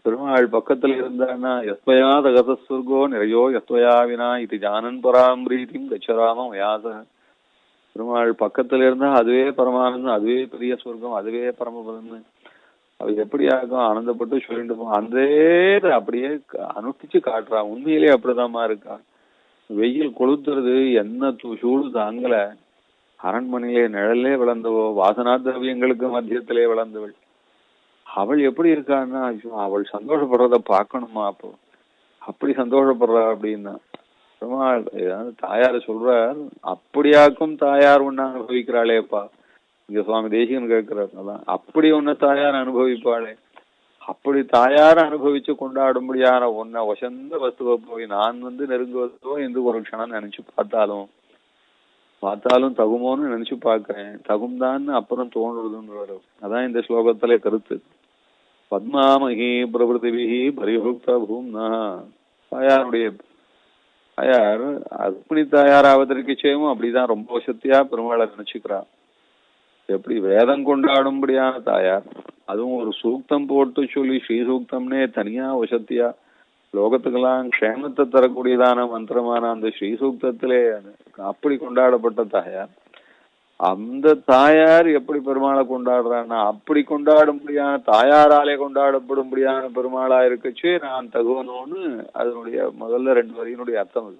பெருமாள் பக்கத்துல இருந்தான்னா எஸ்வயா தகசஸ்வர்கோ நிறையோ எஸ்வயாவினா இது ஜானன் பராம்பிரீதியும் கச்சராமம் வயாச. பெருமாள் பக்கத்துல இருந்தா அதுவே பரமானந்தம், அதுவே பெரிய சொர்க்கம், அதுவே பரமபதம்னு அவ எப்படி ஆகும் ஆனந்தப்பட்டு சொல்லிட்டு போ. அந்த அப்படியே அனுஷ்டிச்சு காட்டுறா. உண்மையிலே அப்படிதாம்மா இருக்கா. வெயில் கொளுத்துறது, என்ன சூடு தாங்கல, அரண்மனையிலே நிழலே வளர்ந்தவோ, வாசனா திரவியங்களுக்கு மத்தியத்திலே வளர்ந்தவள், அவள் எப்படி இருக்கான்னா அவள் சந்தோஷப்படுறத பார்க்கணுமா. அப்போ அப்படி சந்தோஷப்படுறா அப்படின்னா பெருமாள் தாயார சொல்றார், அப்படியாக்கும் தாயார் ஒன்னு அனுபவிக்கிறாளேப்பா. இங்க சுவாமி தேசிகன் கேட்கிறார், அதான் அப்படி ஒன்ன தாயார் அனுபவிப்பாளே, அப்படி தாயார அனுபவிச்சு கொண்டாடும்படியான ஒன்ன வசந்த வஸ்துவ போய் நான் நெருங்குவதோ என்று ஒரு க்ஷணம் நினைச்சு பார்த்தாலும் தகுமோன்னு நினைச்சு பார்க்கிறேன், தகும்தான்னு அப்புறம் தோன்றுறதுன்னு. அதான் இந்த ஸ்லோகத்திலே கருத்து. பத்மாமகி பிரபுதிபிகி பரிபுக்த பூம்னா, தாயாருடைய தாயார் அர்ப்பணி தாயார் அவதரிக்கச்சேவும் அப்படிதான் ரொம்ப வசத்தியா பெருமாளை நினைச்சுக்கிறா. எப்படி வேதம் கொண்டாடும்படியான தாயார், அதுவும் ஒரு சூக்தம் போட்டு சொல்லி ஸ்ரீசூக்தம்னே தனியா வசத்தியா லோகத்துக்கெல்லாம் க்ஷேமத்தை தரக்கூடியதான மந்திரமான அந்த ஸ்ரீசூக்தத்திலே அப்படி கொண்டாடப்பட்ட தாயார். அந்த தாயார் எப்படி பெருமாளை கொண்டாடுறான்னா, அப்படி கொண்டாடும்படியான தாயாராலே கொண்டாடப்படும்படியான பெருமாளா இருக்கச்சு நான் தகுவனோன்னு அதனுடைய முதல்ல 2 வரியினுடைய அர்த்தம்.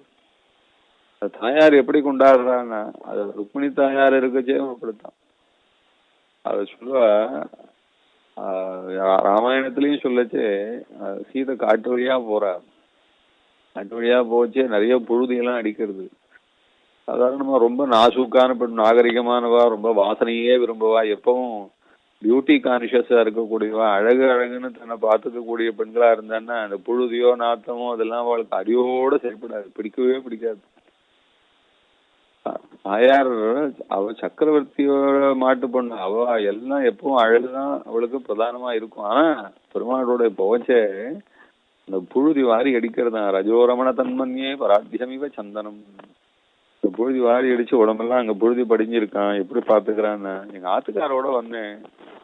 அது தாயார் எப்படி கொண்டாடுறான்னா, அது ருக்மிணி தாயார் இருக்கச்சே அப்படித்தான். அத சொல்லுவ ராமாயணத்திலயும் சொல்லச்சே, சீதை காட்டு வழியா போறா, காட்டு வழியா போச்சே நிறைய புழுதியெல்லாம் அடிக்கிறது. சாதாரணமா ரொம்ப நாசூக்கான பெண், நாகரிகமானவா, ரொம்ப வாசனையே விரும்புவா, எப்பவும் பியூட்டி கான்சியஸா இருக்கக்கூடியவா, அழகுன்னு தன்னை பார்த்துக்க கூடிய பெண்களா இருந்தான்னா அந்த புழுதியோ நாத்தமோ அதெல்லாம் அவளுக்கு அடியோட செயல்படாது, பிடிக்கவே பிடிக்காது. தாயார் அவ சக்கரவர்த்தியோட மாட்டு பொண்ணு, அவ எல்லாம் எப்பவும் அழகுதான் அவளுக்கு பிரதானமா இருக்கும். ஆனா பெருமாளோட போச்சே இந்த புழுதி வாரி அடிக்கிறதா, ரஜோரமண தன்மன்யே பராத்தியமிவ சந்தனம். இந்த புழுதி வாரி அடிச்சு உடம்பெல்லாம் அங்க புழுதி படிஞ்சிருக்கான், எப்படி பாத்துக்கிறான்னு. எங்க ஆத்துக்காரோட வந்தேன்,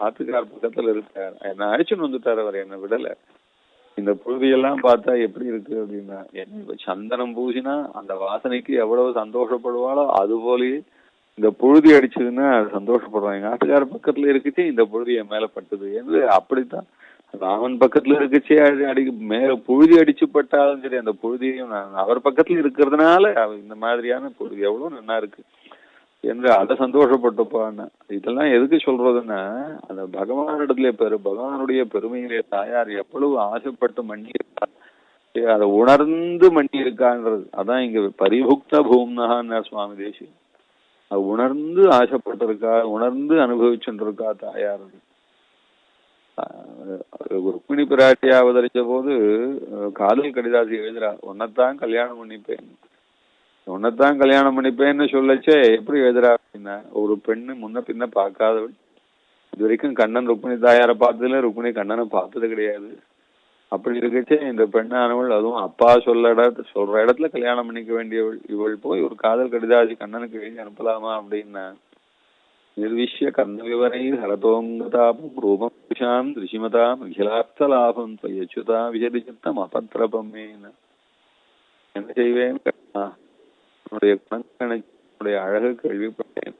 ஆத்துக்கார் பக்கத்துல இருக்கார், என்ன அழைச்சுன்னு வந்துட்டார் அவர், என்ன விடல. இந்த புழுதியெல்லாம் பார்த்தா எப்படி இருக்கு அப்படின்னா, என்ன சந்தனம் பூசினா அந்த வாசனைக்கு எவ்வளவு சந்தோஷப்படுவாளோ அது போலயே இந்த புழுதி அடிச்சதுன்னா அது சந்தோஷப்படுவான். எங்க ஆத்துக்கார பக்கத்துல இருக்குச்சு இந்த புழுதி என் மேல பட்டது என்று அப்படித்தான். ராமன் பக்கத்துல இருக்குச்சே அடி மேல புழுதி அடிச்சு பட்டாலும் சரி, அந்த புழுதியும் அவர் பக்கத்துல இருக்கிறதுனால இந்த மாதிரியான புழுதி எவ்வளவு நல்லா இருக்கு என்று அதை சந்தோஷப்பட்டுப்பான்னு. இதெல்லாம் எதுக்கு சொல்றதுன்னா, அந்த பகவானிடத்துல பகவானுடைய பெருமையிலே தாயார் எவ்வளவு ஆசைப்பட்டு மண்ணி இருக்கா, அதை உணர்ந்து மண்ணி இருக்கான்றது. அதான் இங்க பரிபுக்த பூம்னஹான்னு சுவாமி தேசி, அது உணர்ந்து ஆசைப்பட்டு இருக்கா, உணர்ந்து அனுபவிச்சுட்டு இருக்கா தாயார். ருக்மிணி பிராட்டியா அவதரிச்ச போது காதல் கடிதாசி எழுதுறா, உன்னைத்தான் கல்யாணம் பண்ணிப்பேன், உன்னைத்தான் கல்யாணம் பண்ணிப்பேன்னு சொல்லச்சே எப்படி எழுதுறா அப்படின்னா, ஒரு பெண்ணு முன்ன பின்ன பார்க்காதவள், இது வரைக்கும் கண்ணன் ருக்மிணி தாயாரை பார்த்ததுல ருக்மிணி கண்ணனை பார்த்தது கிடையாது, அப்படி இருக்கச்சே இந்த பெண்ணானவள், அதுவும் அப்பா சொல்ற இடத்துல கல்யாணம் பண்ணிக்க வேண்டியவள் இவள் போய் ஒரு காதல் கடிதாசி கண்ணனுக்கு எழுதி அனுப்பலாமா அப்படின்னா, நிர்விஷ்ய கர்ண விவரை ஹரதோங்கதாபம் ரூபம் விஷாம் திருஷிமதாம் அகிலார்த்த லாபம் பையச்சுதா விஜதி சித்தம் அபத்திரபமேன. என்ன செய்வேன்? உன்னுடைய உன்னுடைய அழகு கேள்விப்பட்டேன்,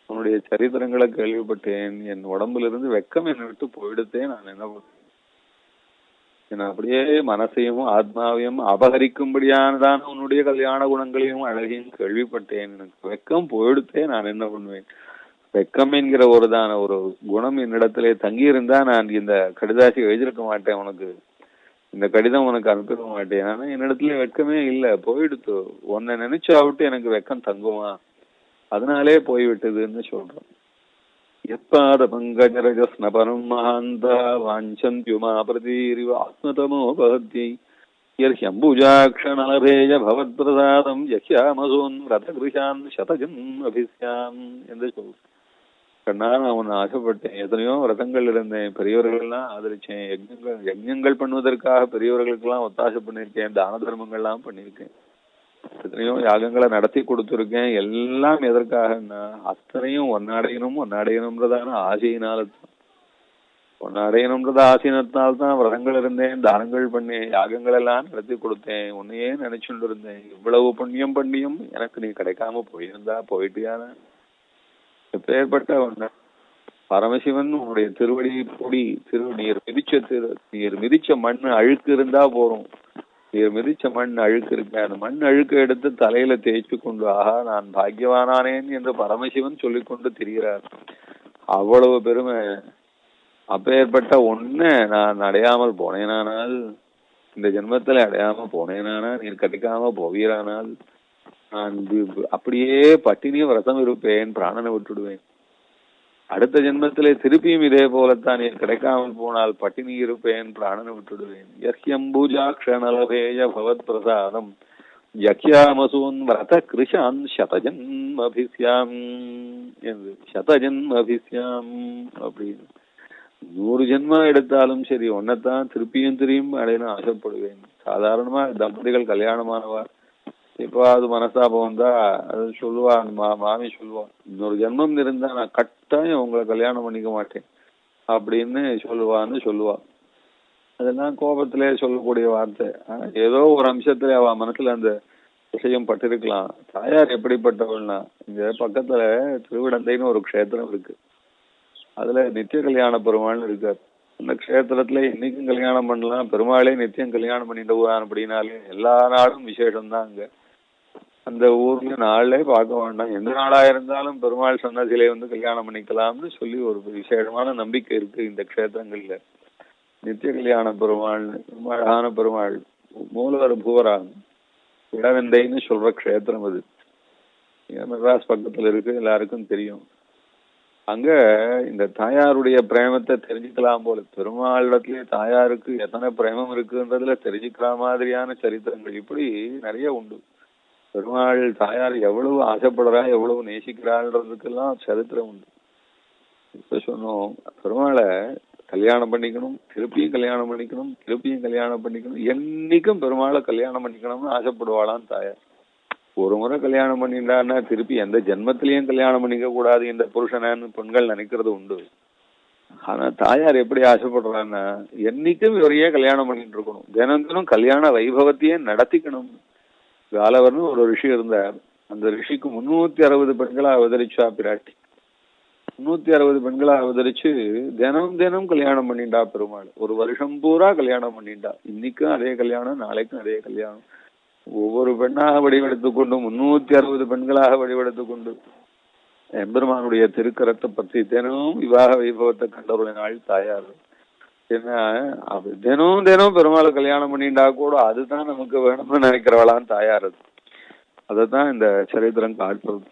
உன்னுடைய சரித்திரங்களை கேள்விப்பட்டேன், என் உடம்பிலிருந்து வெக்கம் என்னை விட்டு போயிடுத்தேன். நான் என்ன பண்ண, அப்படியே மனசையும் ஆத்மாவையும் அபகரிக்கும்படியானதான உன்னுடைய கல்யாண குணங்களையும் அழகையும் கேள்விப்பட்டேன். எனக்கு வெக்கம் போயிடுத்தே, நான் என்ன பண்ணுவேன்? வெக்கம் என்கிற ஒரு குணம் என்னிடத்திலே தங்கியிருந்தா நான் இந்த கடிதாசி எழுதியிருக்க மாட்டேன், உனக்கு இந்த கடிதம் உனக்கு அனுப்பிட மாட்டேன். ஆனா என்னிடத்துல வெக்கமே இல்லை, போயிடுத்து. உன்னை நினைச்சா விட்டு எனக்கு வெக்கம் தங்குமா? அதனாலே போய்விட்டதுன்னு சொல்றோம். யத்பாத பங்கஜரஜ ஸ்னபனம் மகாந்தா வாஞ்சந்த்யுமா பிரதீரிவ ஆத்மதமோ பகத்யை யர்ஹ்யம்புஜாக்ஷணலபேய பவத்பிரசாதம் யஹ்யாமசோன் ரதகிருஷான் சதஜன்ம அபிஸ்யாம் என்று சொல்றோம். கண்ணா, நான் உன்னை ஆசைப்பட்டேன், எத்தனையோ விரதங்கள் இருந்தேன், பெரியவர்கள் எல்லாம் ஆதரிச்சேன், யஜ்ஞங்கள் பண்ணுவதற்காக பெரியவர்களுக்கெல்லாம் ஒத்தாசை பண்ணியிருக்கேன், தான தர்மங்கள்லாம் பண்ணியிருக்கேன், எத்தனையோ யாகங்களை நடத்தி கொடுத்துருக்கேன். எல்லாம் எதற்காகன்னா அத்தனையும் ஒன்னாடையணும்ன்றதான ஆசையினால்தான், ஒன்னாடையணும்ன்றத ஆசையினால்தான் விரதங்கள் இருந்தேன், தானங்கள் பண்ணேன், யாகங்கள் எல்லாம் நடத்தி கொடுத்தேன், உன்னையே நினைச்சுட்டு இருந்தேன். இவ்வளவு புண்ணியம் பண்ணியும் எனக்கு நீ கிடைக்காம போயிருந்தா போயிட்டியான. எப்பேற்பட்ட ஒண்ணு பரமசிவன் உன்னுடைய திருவடி பொடி நீர் மிதிச்ச மண் அழுக்கு இருந்தா போறோம். நீர் மிதிச்ச மண் அழுக்கு இருக்க, அந்த மண் அழுக்கு எடுத்து தலையில தேய்ச்சி கொண்டு ஆஹா நான் பாக்கியவானானேன் என்று பரமசிவன் சொல்லிக்கொண்டு திரிகிறார். அவ்வளவு பெருமை. அப்பேற்பட்ட ஒண்ணு நான் அடையாமல் போனேனானால், இந்த ஜென்மத்துல அடையாம போனேனானா, நீர் கிடைக்காம போவீரானால் நான் அப்படியே பட்டினிய விரதம் இருப்பேன், பிராணனை விட்டுடுவேன். அடுத்த ஜென்மத்திலே திருப்பியும் இதே போலத்தான், நீர் கிடைக்காமல் போனால் பட்டினி இருப்பேன், பிராணனை விட்டுடுவேன். யஹ்யம்புஜாக்ஷணலபேய பவத் பிரசாதம் யக்யாமசூன் விரத கிருஷான் சதஜன்மபிஸ்யாம் என்று, சதஜன்மபிஸ்யாம் அப்படின்னு 100 ஜென்மம் எடுத்தாலும் சரி ஒன்னதான் திருப்பியும் அடையணும் ஆசைப்படுவேன். சாதாரணமா தம்பதிகள் கல்யாணமானவா இப்போ அது மனஸ்தாபம் வந்தா அது சொல்லுவா, மாமி சொல்லுவான், 100 ஜென்மம் இருந்தா நான் கட்டாயம் உங்களை கல்யாணம் பண்ணிக்க மாட்டேன் அப்படின்னு சொல்லுவா. அதெல்லாம் கோபத்திலே சொல்லக்கூடிய வார்த்தை. ஏதோ ஒரு அம்சத்துல அவ மனசுல அந்த விஷயம் பட்டிருக்கலாம். தாயார் எப்படிப்பட்டவள்னா, இங்க பக்கத்துல திருவிடந்தைன்னு ஒரு க்ஷேத்திரம் இருக்கு, அதுல நித்திய கல்யாண பெருமாள்னு இருக்காரு. அந்த க்ஷேத்திரத்துல இன்னைக்கும் கல்யாணம் பண்ணலாம், பெருமாளே நித்தியம் கல்யாணம் பண்ணிட்டு போவான். அப்படின்னாலே எல்லா நாளும் விசேஷம்தான். அங்க அந்த ஊர்ல நாளே பார்க்க வேண்டாம், எந்த நாளா இருந்தாலும் பெருமாள் சன்னதியிலே வந்து கல்யாணம் பண்ணிக்கலாம்னு சொல்லி ஒரு விசேஷமான நம்பிக்கை இருக்கு இந்த க்ஷேத்திரங்கள்ல. நித்திய கல்யாண பெருமாள், அழகான பெருமாள், மூலவர் பூவரான் இடவெந்தைன்னு சொல்ற க்ஷேத்திரம் அது. மெட்ராஸ் பக்கத்துல இருக்கு, எல்லாருக்கும் தெரியும். அங்க இந்த தாயாருடைய பிரேமத்தை தெரிஞ்சுக்கலாம் போல, பெருமாளிடத்திலே தாயாருக்கு எத்தனை பிரேமம் இருக்குன்றதுல தெரிஞ்சுக்கிற மாதிரியான சரித்திரங்கள் இப்படி நிறைய உண்டு. பெருமாள் தாயார் எவ்வளவு ஆசைப்படுறா, எவ்வளவு நேசிக்கிறாள்ன்றதுக்கெல்லாம் சரித்திரம் உண்டு. இப்ப சொன்னோம், பெருமாளை கல்யாணம் பண்ணிக்கணும், திருப்பியும் கல்யாணம் பண்ணிக்கணும், திருப்பியும் கல்யாணம் பண்ணிக்கணும், என்னைக்கும் பெருமாளை கல்யாணம் பண்ணிக்கணும்னு ஆசைப்படுவாளாம் தாயார். ஒரு முறை கல்யாணம் பண்ணிட்டான்னா திருப்பி எந்த ஜென்மத்திலையும் கல்யாணம் பண்ணிக்க கூடாது இந்த புருஷனு பெண்கள் நினைக்கிறது உண்டு. ஆனா தாயார் எப்படி ஆசைப்படுறான்னா, என்னைக்கும் இவரையே கல்யாணம் பண்ணிட்டு இருக்கணும், தினம் கல்யாண வைபவத்தையே நடத்திக்கணும். காலவர்னு ஒரு ரிஷி இருந்தார், அந்த ரிஷிக்கு 360 பெண்களா அவதரிச்சா பிராட்டி. 360 பெண்களா அவதரிச்சு தினம் கல்யாணம் பண்ணிட்டா பெருமாள். ஒரு வருஷம் பூரா கல்யாணம் பண்ணிட்டா. இன்னைக்கும் அதே கல்யாணம், நாளைக்கும் அதே கல்யாணம். ஒவ்வொரு பெண்ணாக வடிவெடுத்துக் கொண்டு 360 பெண்களாக வடிவெடுத்துக் கொண்டு எம்பெருமானுடைய திருக்கரத்தை பற்றி தினம் விவாக வைபவத்தை கண்டவர்கள் தாயார். ஏன்னா அது தினம் பெருமாளை கல்யாணம் பண்ணிட்டா கூட அதுதான் நமக்கு வேணும்னு நினைக்கிறவளான்னு தாயார். அதைத்தான் இந்த சரித்திரம் காட்டுறது.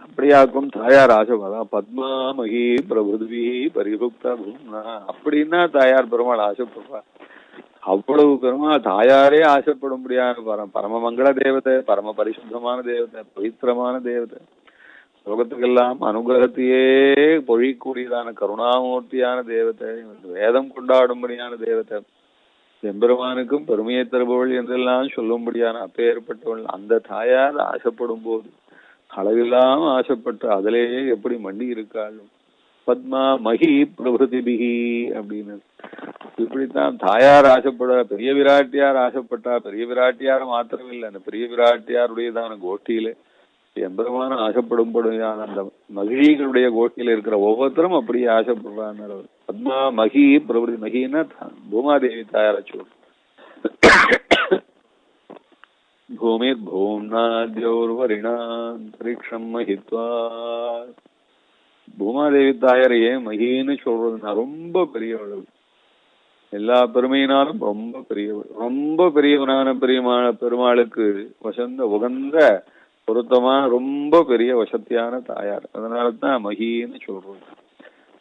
அப்படியாக்கும் தாயார் ஆசைப்பதான். பத்மா மகி பிரபுத்வி பரிபுக்தா பூம்னா அப்படின்னா தாயார் பெருமாள் ஆசைப்படுறா. அவ்வளவு பெருமாள் தாயாரே ஆசைப்படும்படியான பரமமங்கள தேவதை, பரம பரிசுத்தமான தேவதை, பவித்திரமான தேவதை, லோகத்துக்கெல்லாம் அனுகிரகத்தையே பொழிக்கூடியதான கருணாமூர்த்தியான தேவதை, வேதம் கொண்டாடும்படியான தேவதை, எம்பெருமானுக்கும் பெருமையை தருபவள் என்றெல்லாம் சொல்லும்படியான அப்பேற்பட்டவள் அந்த தாயார் ஆசைப்படும் போது அளவில்லாம ஆசைப்பட்டு அதிலேயே எப்படி மண்டி இருக்காள். பத்மா மகி பிரபுதிபிகி அப்படின்னு இப்படித்தான் தாயார் ஆசைப்பட பெரிய விராட்டியார் ஆசைப்பட்டா பெரிய விராட்டியார் மாத்திரம் இல்லை, அந்த பெரிய விராட்டியாருடையதான கோஷ்டியில எம்பெருமான ஆசைப்படும்படியான அந்த மகிழிகளுடைய கோஷ்டியில இருக்கிற ஒவ்வொருத்தரும் அப்படியே ஆசைப்படுறான்னு. பத்மா மகி பிரபுதி மகின்னா பூமாதேவி தாயார சொல். பூமிர் பூம்னாத்யோர்வரிணாந்தரிக்ஷம் மகித்வா. பூமாதேவி தாயாரையே மகின்னு சொல்றதுன்னா ரொம்ப பெரியவள், எல்லா பெருமையினாலும் ரொம்ப பெரியவள், ரொம்ப பெரியவனான பெருமாளுக்கு வசந்த உகந்த பொருத்தமா ரொம்ப பெரிய வசத்தியான தாயார். அதனாலதான் மகின்னு சொல்றோம்.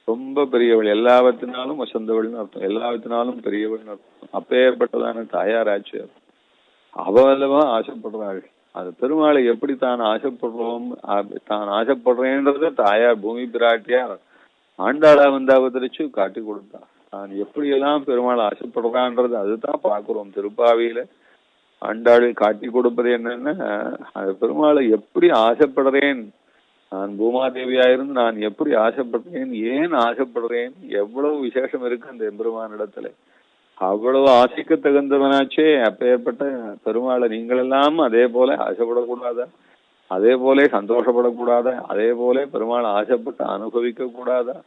ரொம்ப பெரியவள், எல்லாவற்றினாலும் வசந்தவள்னு அர்த்தம், எல்லாவற்றினாலும் பெரியவள்னு அர்த்தம். அப்பேற்பட்டதான தாயார் ஆச்சு. அவளவா ஆசைப்படுறாள். அது பெருமாளை எப்படி தான் ஆசைப்படுறோம், தான் ஆசைப்படுறேன்றத தாயார் பூமி பிராட்டியார் ஆண்டாளா வந்து அவதரிச்சு காட்டி கொடுத்தா. தான் எப்படியெல்லாம் பெருமாள் ஆசைப்படுறான்றது அதுதான் பாக்குறோம். திருப்பாவியில ஆண்டாளை காட்டி கொடுப்பது என்னன்னா, அது பெருமாளை எப்படி ஆசைப்படுறேன், நான் பூமாதேவியாயிருந்து நான் எப்படி ஆசைப்படுறேன், ஏன் ஆசைப்படுறேன், எவ்வளவு விசேஷம் இருக்கு அந்த எம்பெருமானிடத்துல. அவ்வளவு ஆசைக்கு தகுந்தவனாச்சே. அப்பேற்பட்ட பெருமாளை நீங்கள் எல்லாம் அதே போல ஆசைப்படக்கூடாதா, அதே போல சந்தோஷப்படக்கூடாதா, அதே போல பெருமாள் ஆசைப்பட்டு அனுபவிக்க கூடாதா,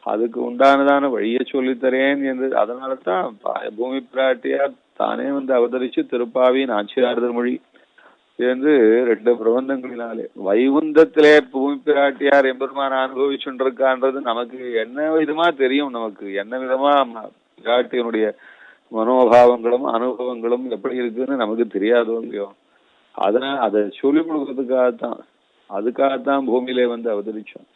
அதுக்கு உண்டானதான வழியை சொல்லித்தரேன் என்று. அதனாலதான் பூமி பிராட்டியார் தானே வந்து அவதரிச்சு திருப்பாவி நாச்சியார் திருமொழி என்று 2 பிரபந்தங்களினாலே வைகுந்தத்திலே பூமி பிராட்டியார் எம்பெருமான அனுபவிச்சுருக்கான்றது நமக்கு என்ன விதமா தெரியும், நமக்கு என்ன விதமா பிராட்டியனுடைய மனோபாவங்களும் அனுபவங்களும் எப்படி இருக்குன்னு நமக்கு தெரியாதோ இல்லையோ. அதனால அதை சொல்லிக் அதுக்காகத்தான் பூமியிலே வந்து அவதரிச்சோம்.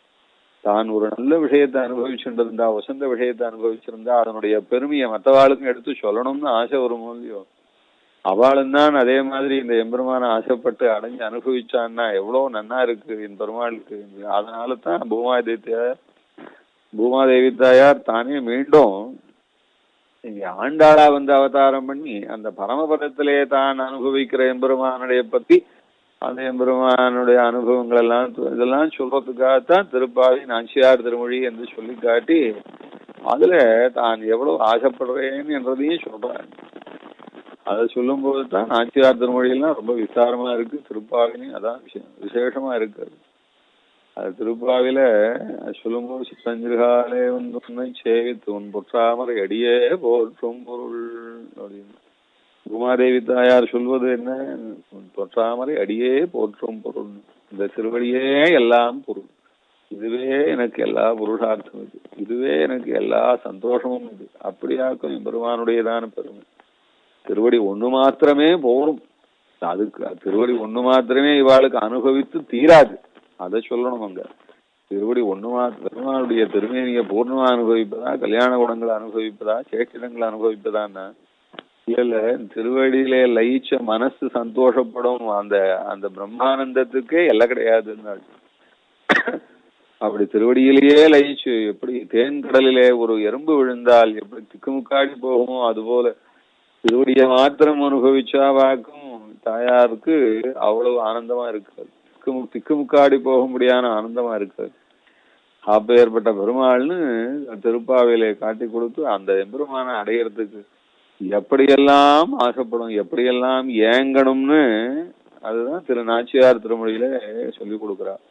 தான் ஒரு நல்ல விஷயத்தை அனுபவிச்சுருந்தா, வசந்த விஷயத்தை அனுபவிச்சிருந்தா அதனுடைய பெருமையை மற்றவாளுக்கும் எடுத்து சொல்லணும்னு ஆசை வருமோ இல்லையோ. அவளும் தான் அதே மாதிரி இந்த எம்பெருமான ஆசைப்பட்டு அடைஞ்சு அனுபவிச்சான்னா எவ்வளவு நன்னா இருக்கு என் பெருமாளுக்கு. அதனால தான் பூமாதேவி தாயார் தானே மீண்டும் இங்க ஆண்டாளா வந்து அவதாரம் பண்ணி அந்த பரமபதத்திலே தான் அனுபவிக்கிற எம்பெருமானுடைய பத்தி, அந்த எம்பெருமானுடைய அனுபவங்கள் எல்லாம் இதெல்லாம் சொல்றதுக்காகத்தான் திருப்பாவி நாச்சியார் திருமொழி என்று சொல்லி காட்டி அதுல தான் எவ்வளவு ஆசைப்படுறேன் என்றதையும் சொல்றாங்க. அதை சொல்லும் போதுதான் நாச்சியார் திருமொழியெல்லாம் ரொம்ப விஸ்தாரமா இருக்கு. திருப்பாவிலையும் அதான் விசேஷமா இருக்கு. அது திருப்பாவில சொல்லும்போது சித்தஞ்சிறுகாலே வந்து உன்னை சேவித்து உன் பொற்றாமரை அடியே போற்றும் பொருள் அப்படின்னு பூமாதேவி தாயார் சொல்வது என்ன, பொற்றாமரை அடியே போற்றும் பொருள், இந்த திருவடியே எல்லாம் பொருள், இதுவே எனக்கு எல்லா புருஷார்த்தம், இதுவே எனக்கு எல்லா சந்தோஷமும் இது. அப்படியாக்கும் பெருமானுடையதான பெருமை. திருவடி ஒண்ணு மாத்திரமே போரும், அதுக்கு திருவடி ஒண்ணு மாத்திரமே இவாளுக்கு அனுபவித்து தீராது. அதை சொல்லணும். அங்க திருவடி ஒண்ணு பெருமானுடைய திருமேனியை பூர்ணமா அனுபவிப்பதா, கல்யாண குணங்களை அனுபவிப்பதா, சேஷ்டிடங்களை அனுபவிப்பதான்னா இல்ல. திருவடியிலே லயிச்ச மனசு சந்தோஷப்படும் அந்த அந்த பிரம்மானந்தத்துக்கே எல்லாம் கிடையாதுன்னு. அப்படி திருவடியிலேயே லயிச்சு எப்படி தேன் கடலிலே ஒரு எறும்பு விழுந்தால் எப்படி திக்குமுக்காடி போகுமோ அதுபோல திருவடியை மாத்திரம் அனுபவிச்சா வாக்கும் தாயாருக்கு அவ்வளவு ஆனந்தமா இருக்காது, திக்குமுக்காடி போக முடியாத ஆனந்தமா இருக்காது. அப்பேற்பட்ட பெருமாள்னு திருப்பாவையிலே காட்டி கொடுத்து அந்த எம்பெருமான அடையறதுக்கு எப்படியெல்லாம் ஆசைப்படும், எப்படியெல்லாம் ஏங்கணும்னு அதுதான் திரு நாச்சியார் திருமொழியில சொல்லி கொடுக்குறார்.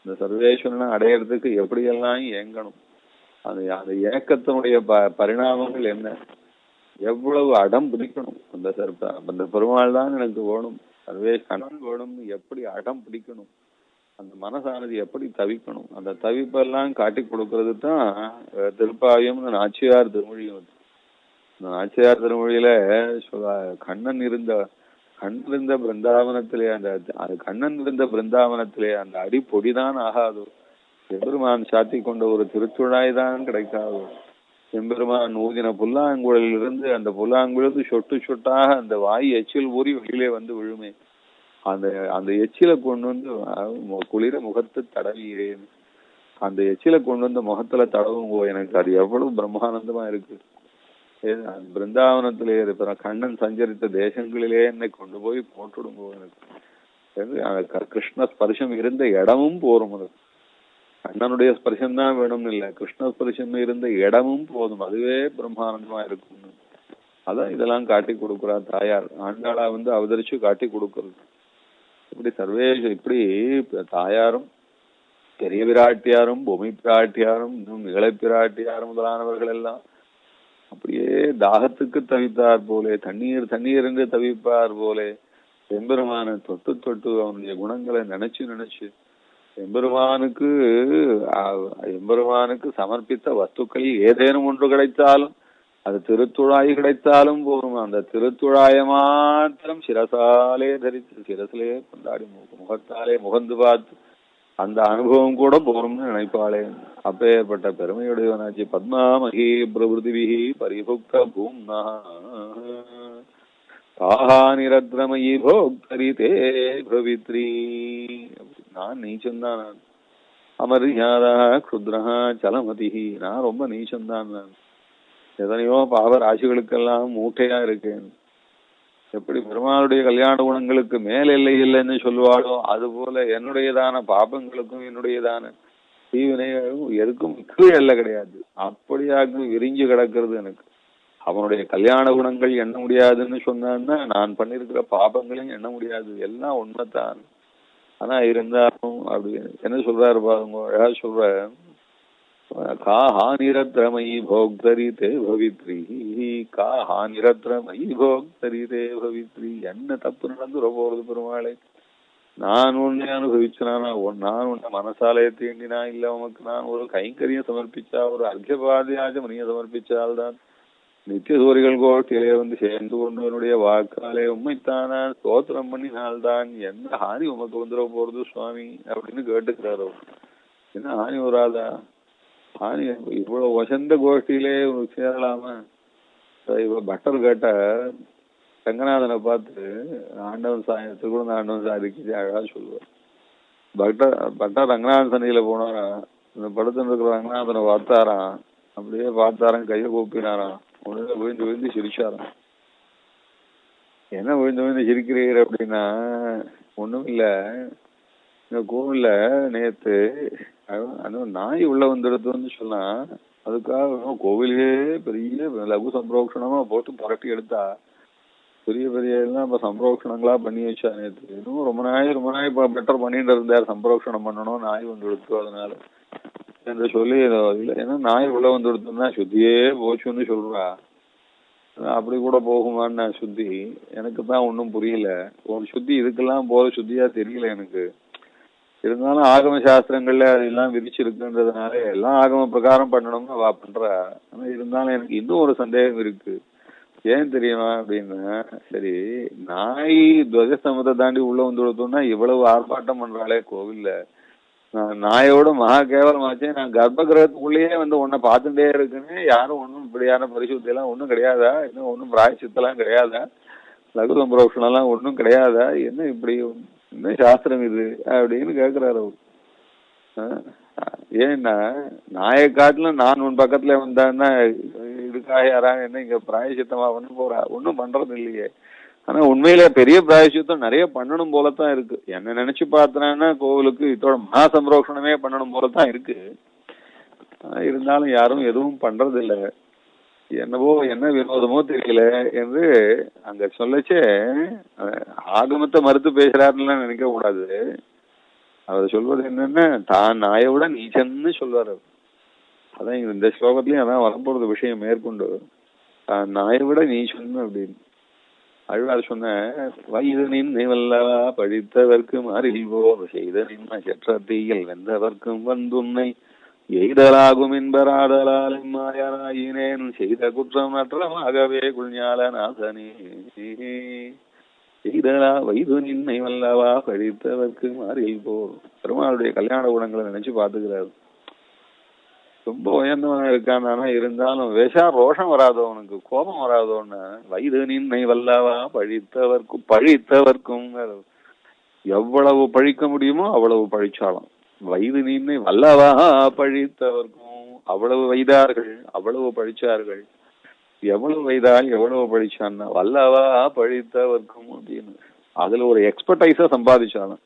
இந்த சர்வேஸ்வரனை அடையறதுக்கு எப்படியெல்லாம் ஏங்கணும், அந்த ஏக்கத்தினுடைய பரிணாமங்கள் என்ன, எவ்வளவு அடம் பிடிக்கணும். அந்த பெருமாள் தான் எனக்கு வேணும், சர்வேஸ்வரன் வேணும்னு எப்படி அடம் பிடிக்கணும், அந்த மனசானது எப்படி தவிக்கணும், அந்த தவிப்பெல்லாம் காட்டி கொடுக்கறது தான் திருப்பாவியம் நாச்சியார் திருமொழியும். நாச்சியார் திருமொழியில கண்ணன் இருந்த பிருந்தாவனத்திலே அந்த கண்ணன் இருந்த பிருந்தாவனத்திலே அந்த அடிப்பொடிதான் ஆகாதோ, எம்பெருமான் சாத்தி கொண்ட ஒரு திருச்சுழாய் தான் கிடைக்காதோ, எம்பெருமான் ஊதின புல்லாங்குழலில் இருந்து அந்த புல்லாங்குழலுக்கு சொட்டு சொட்டாக அந்த வாய் எச்சில் ஊறி வெளியிலே வந்து விழுமே, அந்த எச்சிலை கொண்டு வந்து குளிர முகத்து தடவிறேன், அந்த எச்சிலை கொண்டு வந்து முகத்துல தடவுங்கோ, எனக்கு அது எவ்வளவு பிரம்மானந்தமா இருக்கு. பிருந்தாவனத்திலே இருக்கிற கண்ணன் சஞ்சரித்த தேசங்களிலே என்னை கொண்டு போய் போட்டுடுங்கோ எனக்கு. கிருஷ்ண ஸ்பர்சம் இருந்த இடமும் போரும். அது கண்ணனுடைய ஸ்பர்சம் தான் வேணும்னு இல்லை, கிருஷ்ண ஸ்பர்சம் இருந்த இடமும் போதும், அதுவே பிரம்மானந்தமா இருக்கும். அதான் இதெல்லாம் காட்டி கொடுக்குறா தாயார். ஆண்டாளா அவதரிச்சு காட்டி கொடுக்கறது. இப்படி சர்வேஷ் இப்படி தாயாரும் பெரிய பிராட்டியாரும் பூமி பிராட்டியாரும் இன்னும் இளை பிராட்டியாரும் முதலானவர்கள் எல்லாம் அப்படியே தாகத்துக்கு தவித்தார் போலே, தண்ணீர் என்று தவிப்பார் போலே எம்பெருமான தொட்டு தொட்டு அவனுடைய குணங்களை நினைச்சு நினைச்சு எம்பெருமானுக்கு சமர்ப்பித்த வஸ்துக்கள் ஏதேனும் ஒன்று கிடைத்தாலும், அது திருத்துழாய் கிடைத்தாலும் போரும், அந்த திருத்துழாய மாத்திரம் சிரசாலே தரித்து சிரசிலே கொண்டாடி முகத்தாலே முகந்து பார்த்து அந்த அனுபவம் கூட போரும்னு நினைப்பாளே. அப்பேற்பட்ட பெருமையுடையவனாச்சு. பத்மாமகி பிரபுதிபிகி பரிபுக்த பூம்னா தாஹானிரத்ரமயி போக்தரிதே பவித்ரி. நான் நீச்சந்தான், அமர்யாதா க்ஷுத்ரஹா சலமதிஹி. நான் ரொம்ப நீச்சந்தான், நான் எதனையோ பாவ ராசிகளுக்கெல்லாம் மூட்டையா இருக்கேன். எப்படி பெருமாளுடைய கல்யாண குணங்களுக்கு மேல் எல்லை இல்லைன்னு சொல்லுவாளோ, அது போல என்னுடையதான பாபங்களுக்கும் என்னுடையதான தீவினைகளும் எதுக்கும் கீழ் எல்லை கிடையாது. அப்படியாக விரிஞ்சு கிடக்கிறது எனக்கு. அவனுடைய கல்யாண குணங்கள் எண்ண முடியாதுன்னு சொன்னான்னா நான் பண்ணிருக்கிற பாபங்களையும் எண்ண முடியாது. எல்லாம் உண்மைத்தான். ஆனா இருந்தாலும் அப்படி என்ன சொல்றாரு பாருங்க, அழகா சொல்ற. காஹானிரத்ரமயி போக்தரிதே பவித்ரி, காஹானிரத்ரமயி போக்தரிதே பவித்ரி. என்ன தப்பு நடந்து போறது பெருமாளை? நான் உன்னை அனுபவிச்சனா, நான் உன்னை மனசாலே தீண்டினா, இல்ல உனக்கு நான் ஒரு கைங்கரியம் சமர்ப்பிச்சா, ஒரு அர்க்கபாதியாஜ மணியை சமர்ப்பிச்சால்தான் நித்திய சூரிகள் கோஷ்டியிலே சேர்ந்து கொண்டு என்னுடைய வாக்காலே உண்மைத்தான ஸ்தோத்திரம் பண்ணினால்தான் என்ன ஹானி உமக்கு வந்துட போறது சுவாமி அப்படின்னு கேட்டுக்கிறாரோ. என்ன ஹானி வராதா? ஹானி இவ்வளவு வசந்த கோஷ்டியிலே உனக்கு சேரலாமா? இவ பட்டர் கேட்ட ரங்கநாதனை பார்த்து ஆண்டவன் திருக்குழந்தை ஆண்டவன் சாதிக்கு அழகா சொல்லுவார். பட்டர் ரங்கநாதன் சன்னியில போனாரா, இந்த படத்துல இருக்கிற ரங்கநாதனை பார்த்தாராம். அப்படியே பார்த்தாராம், கையை கூப்பினாராம். உடனே விழுந்து விழுந்து சிரிச்சாராம். என்ன விழுந்து விழுந்து சிரிக்கிறீர் அப்படின்னா, ஒண்ணும் இல்ல, இந்த கோவில்ல நேத்து நாய் உள்ள வந்துடுதுன்னு சொன்னா, அதுக்காக கோவிலே பெரிய லகு சம்பரோக்ஷணமா போட்டு புரட்டி எடுத்தா, பெரிய பெரிய எல்லாம் இப்ப சம்பரோக்ஷணங்களா பண்ணி வச்சா. நேற்று இன்னும் ரொம்ப நாய் இப்ப பெட்டர் பண்ணிட்டு இருந்தார், சம்பரோக்ஷணம் பண்ணணும், நாய் வந்து எடுத்து அதனால என்று சொல்லி இல்ல, ஏன்னா நாய் உள்ள வந்து எடுத்தோம்னா சுத்தியே போச்சுன்னு சொல்றா. அப்படி கூட போகுமான்னு சுத்தி எனக்கு தான் ஒன்றும் புரியல. ஒரு சுத்தி இதுக்கெல்லாம் போற சுத்தியா தெரியல எனக்கு. இருந்தாலும் ஆகம சாஸ்திரங்கள்ல அதெல்லாம் விரிச்சிருக்குன்றதுனால எல்லாம் ஆகம பிரகாரம் பண்ணணும்னு அவ பண்றா. ஆனா இருந்தாலும் எனக்கு இன்னும் ஒரு சந்தேகம் இருக்கு. ஏன் தெரியுமா அப்படின்னா, சரி நாய் துவஜஸ்தம்பத்தை தாண்டி உள்ள வந்து கொடுத்தோம்னா இவ்வளவு ஆர்ப்பாட்டம் பண்றாளே கோவில்ல, நாயோட மகா கேவலமாச்சே, நான் கர்ப்ப கிரகத்துக்குள்ளேயே உன்னை பார்த்துட்டே இருக்குன்னு யாரும் ஒன்றும் இப்படியான பரிசுத்தி எல்லாம் ஒன்றும் கிடையாதா? இன்னும் ஒன்றும் பிராயசித்தெல்லாம் கிடையாதா? லகு சம்பரோஷணம் எல்லாம் ஒன்றும் கிடையாதா? என்ன இப்படி என்ன சாஸ்திரம் இது அப்படின்னு கேட்கிறாரு. ஏன்னா நாயை காட்டிலும் நான் உன் பக்கத்துல வந்தான்னா இதுக்காக யாராங்க என்ன இங்க பிராயசித்தமா பண்ண போறா? ஒன்றும் பண்றது இல்லையே. ஆனா உண்மையில பெரிய பிராயசித்தம் நிறைய பண்ணணும் போலத்தான் இருக்கு. என்ன நினைச்சு பார்த்தனா கோவிலுக்கு இதோட மகா சம்பரோஷணமே பண்ணணும் போலத்தான் இருக்கு. இருந்தாலும் யாரும் எதுவும் பண்றது இல்ல. என்னவோ என்ன வினோதமோ தெரியல என்று அங்க சொல்லச்சே ஆகமத்தை மறுத்து பேசுறாருன்னு நினைக்க கூடாது. அவர் சொல்வது என்னன்னா, தான் நாயை விட நீச்சன்னு சொல்வார். அதான் இந்த ஸ்லோகத்திலயும் அதான் வரப்போறது விஷயம் மேற்கொண்டு, தான் நாயை விட நீச்சன்னு அப்படின்னு அழ்வார் சொன்ன. வயது நின்னை வல்லவா படித்தவர்க்கும் அறிவோர் செய்த நின்ன செற்றத்தீயில் வெந்தவர்க்கும் வந்துன்னை எய்தலாகும் என்பராதலால் மாயராயினேன் செய்த குற்றம் அற்றமாகவே குள்ஞால நாசனே எய்தலா வயது நின்னை வல்லவா படித்தவர்க்கும் அறிவோர். பெருமாளுடைய கல்யாண குணங்களை நினைச்சு பாத்துக்கிறாரு. ரொம்ப உயர்ந்தவனா இருக்கான். இருந்தாலும் வேஷா ரோஷம் வராதவனுக்கு, கோபம் வராதவன்னு வயது நின்னை வல்லவா பழித்தவர்க்கும் எவ்வளவு பழிக்க முடியுமோ அவ்வளவு பழிச்சாலும். வயது நின்னை வல்லவா பழித்தவர்க்கும், அவ்வளவு வைதார்கள், அவ்வளவு பழிச்சார்கள். எவ்வளவு வயதால் எவ்வளவு படிச்சான்னா வல்லவா படித்தவர்க்கும் அப்படின்னு அதுல ஒரு எக்ஸ்பர்டைஸா சம்பாதிச்சாலும்